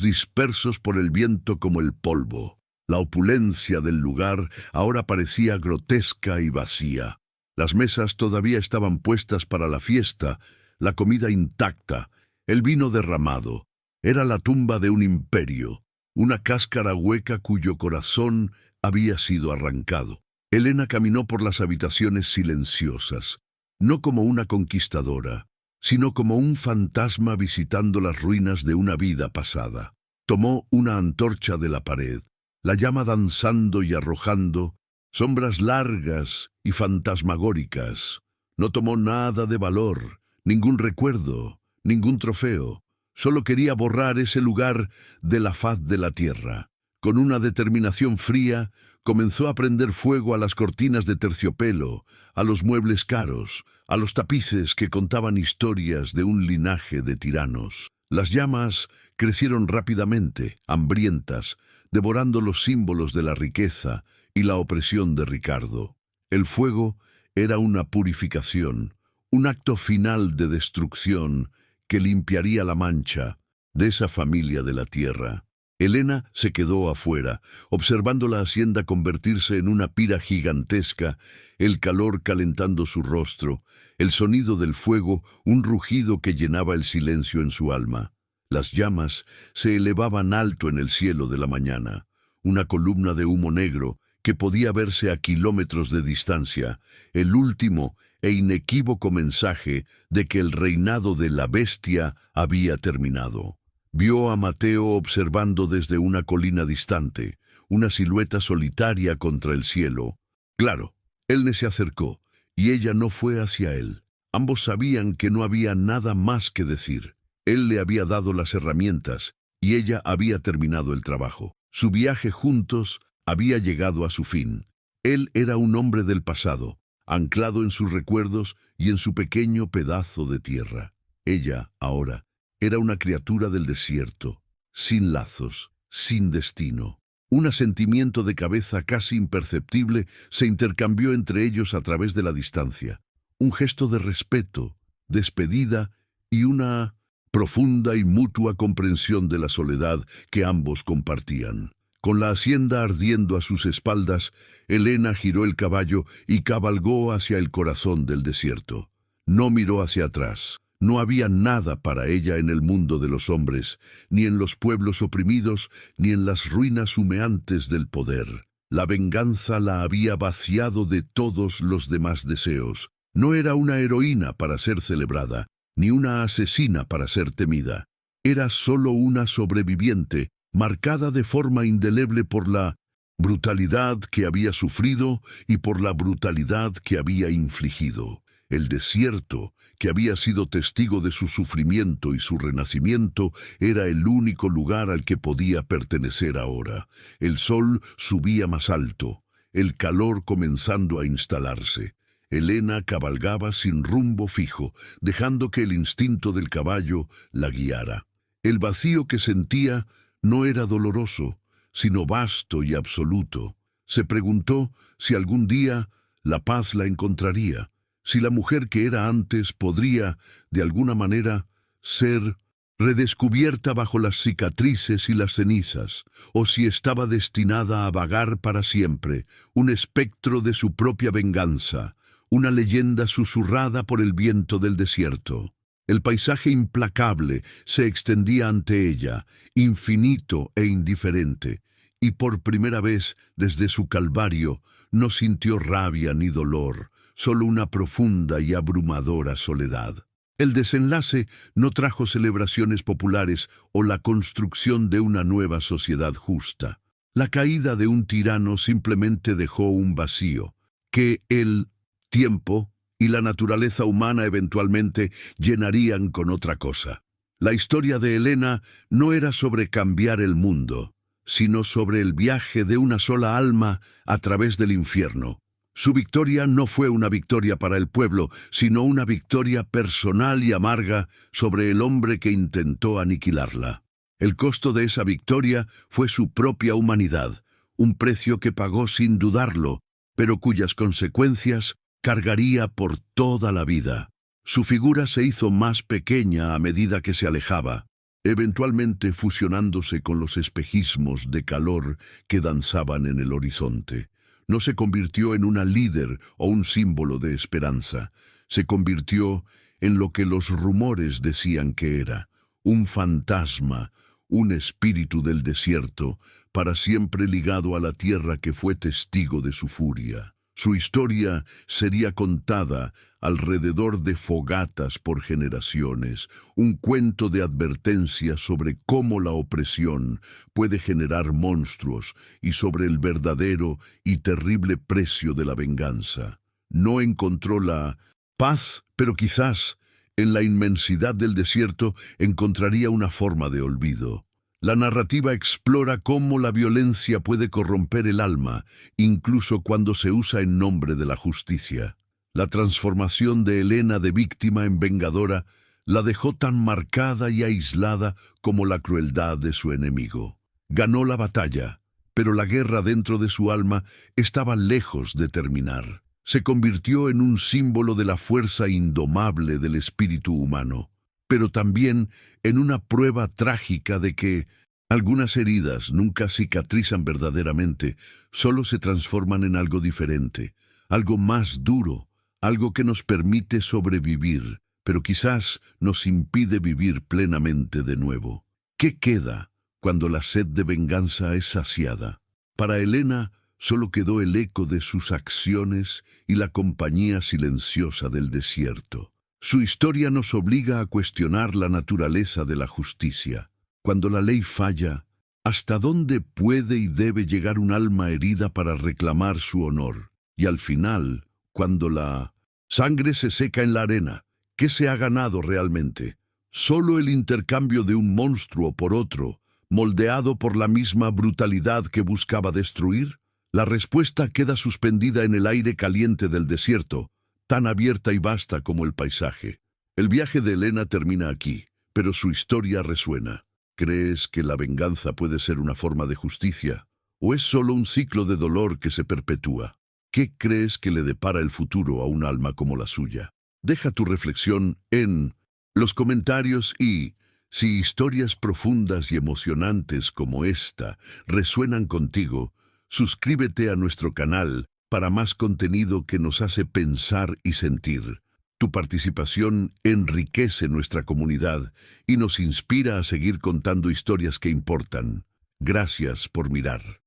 dispersos por el viento como el polvo. La opulencia del lugar ahora parecía grotesca y vacía. Las mesas todavía estaban puestas para la fiesta, la comida intacta, el vino derramado. Era la tumba de un imperio, una cáscara hueca cuyo corazón había sido arrancado. Helena caminó por las habitaciones silenciosas, no como una conquistadora, sino como un fantasma visitando las ruinas de una vida pasada. Tomó una antorcha de la pared, la llama danzando y arrojando sombras largas y fantasmagóricas. No tomó nada de valor, ningún recuerdo, ningún trofeo. Solo quería borrar ese lugar de la faz de la tierra. Con una determinación fría, comenzó a prender fuego a las cortinas de terciopelo, a los muebles caros, a los tapices que contaban historias de un linaje de tiranos. Las llamas crecieron rápidamente, hambrientas, devorando los símbolos de la riqueza y la opresión de Ricardo. El fuego era una purificación, un acto final de destrucción que limpiaría la mancha de esa familia de la tierra. Elena se quedó afuera, observando la hacienda convertirse en una pira gigantesca, el calor calentando su rostro, el sonido del fuego, un rugido que llenaba el silencio en su alma. Las llamas se elevaban alto en el cielo de la mañana, una columna de humo negro que podía verse a kilómetros de distancia, el último e inequívoco mensaje de que el reinado de la bestia había terminado. Vio a Mateo observando desde una colina distante, una silueta solitaria contra el cielo. Claro, él se acercó, y ella no fue hacia él. Ambos sabían que no había nada más que decir. Él le había dado las herramientas, y ella había terminado el trabajo. Su viaje juntos había llegado a su fin. Él era un hombre del pasado, anclado en sus recuerdos y en su pequeño pedazo de tierra. Ella, ahora, era una criatura del desierto, sin lazos, sin destino. Un asentimiento de cabeza casi imperceptible se intercambió entre ellos a través de la distancia. Un gesto de respeto, despedida y una profunda y mutua comprensión de la soledad que ambos compartían. Con la hacienda ardiendo a sus espaldas, Elena giró el caballo y cabalgó hacia el corazón del desierto. No miró hacia atrás. No había nada para ella en el mundo de los hombres, ni en los pueblos oprimidos, ni en las ruinas humeantes del poder. La venganza la había vaciado de todos los demás deseos. No era una heroína para ser celebrada, ni una asesina para ser temida. Era solo una sobreviviente, marcada de forma indeleble por la brutalidad que había sufrido y por la brutalidad que había infligido. El desierto, que había sido testigo de su sufrimiento y su renacimiento, era el único lugar al que podía pertenecer ahora. El sol subía más alto, el calor comenzando a instalarse. Elena cabalgaba sin rumbo fijo, dejando que el instinto del caballo la guiara. El vacío que sentía no era doloroso, sino vasto y absoluto. Se preguntó si algún día la paz la encontraría, si la mujer que era antes podría, de alguna manera, ser redescubierta bajo las cicatrices y las cenizas, o si estaba destinada a vagar para siempre, un espectro de su propia venganza, una leyenda susurrada por el viento del desierto. El paisaje implacable se extendía ante ella, infinito e indiferente, y por primera vez desde su calvario no sintió rabia ni dolor, solo una profunda y abrumadora soledad. El desenlace no trajo celebraciones populares o la construcción de una nueva sociedad justa. La caída de un tirano simplemente dejó un vacío, que el tiempo y la naturaleza humana eventualmente llenarían con otra cosa. La historia de Elena no era sobre cambiar el mundo, sino sobre el viaje de una sola alma a través del infierno. Su victoria no fue una victoria para el pueblo, sino una victoria personal y amarga sobre el hombre que intentó aniquilarla. El costo de esa victoria fue su propia humanidad, un precio que pagó sin dudarlo, pero cuyas consecuencias cargaría por toda la vida. Su figura se hizo más pequeña a medida que se alejaba, eventualmente fusionándose con los espejismos de calor que danzaban en el horizonte. No se convirtió en una líder o un símbolo de esperanza. Se convirtió en lo que los rumores decían que era, un fantasma, un espíritu del desierto, para siempre ligado a la tierra que fue testigo de su furia. Su historia sería contada alrededor de fogatas por generaciones, un cuento de advertencia sobre cómo la opresión puede generar monstruos y sobre el verdadero y terrible precio de la venganza. No encontró la paz, pero quizás en la inmensidad del desierto encontraría una forma de olvido. La narrativa explora cómo la violencia puede corromper el alma, incluso cuando se usa en nombre de la justicia. La transformación de Helena de víctima en vengadora la dejó tan marcada y aislada como la crueldad de su enemigo. Ganó la batalla, pero la guerra dentro de su alma estaba lejos de terminar. Se convirtió en un símbolo de la fuerza indomable del espíritu humano, pero también en una prueba trágica de que algunas heridas nunca cicatrizan verdaderamente, solo se transforman en algo diferente, algo más duro, algo que nos permite sobrevivir, pero quizás nos impide vivir plenamente de nuevo. ¿Qué queda cuando la sed de venganza es saciada? Para Helena solo quedó el eco de sus acciones y la compañía silenciosa del desierto. Su historia nos obliga a cuestionar la naturaleza de la justicia. Cuando la ley falla, ¿hasta dónde puede y debe llegar un alma herida para reclamar su honor? Y al final, cuando la sangre se seca en la arena, ¿qué se ha ganado realmente? ¿Solo el intercambio de un monstruo por otro, moldeado por la misma brutalidad que buscaba destruir? La respuesta queda suspendida en el aire caliente del desierto, tan abierta y vasta como el paisaje. El viaje de Helena termina aquí, pero su historia resuena. ¿Crees que la venganza puede ser una forma de justicia? ¿O es solo un ciclo de dolor que se perpetúa? ¿Qué crees que le depara el futuro a un alma como la suya? Deja tu reflexión en los comentarios y, si historias profundas y emocionantes como esta resuenan contigo, suscríbete a nuestro canal para más contenido que nos hace pensar y sentir. Tu participación enriquece nuestra comunidad y nos inspira a seguir contando historias que importan. Gracias por mirar.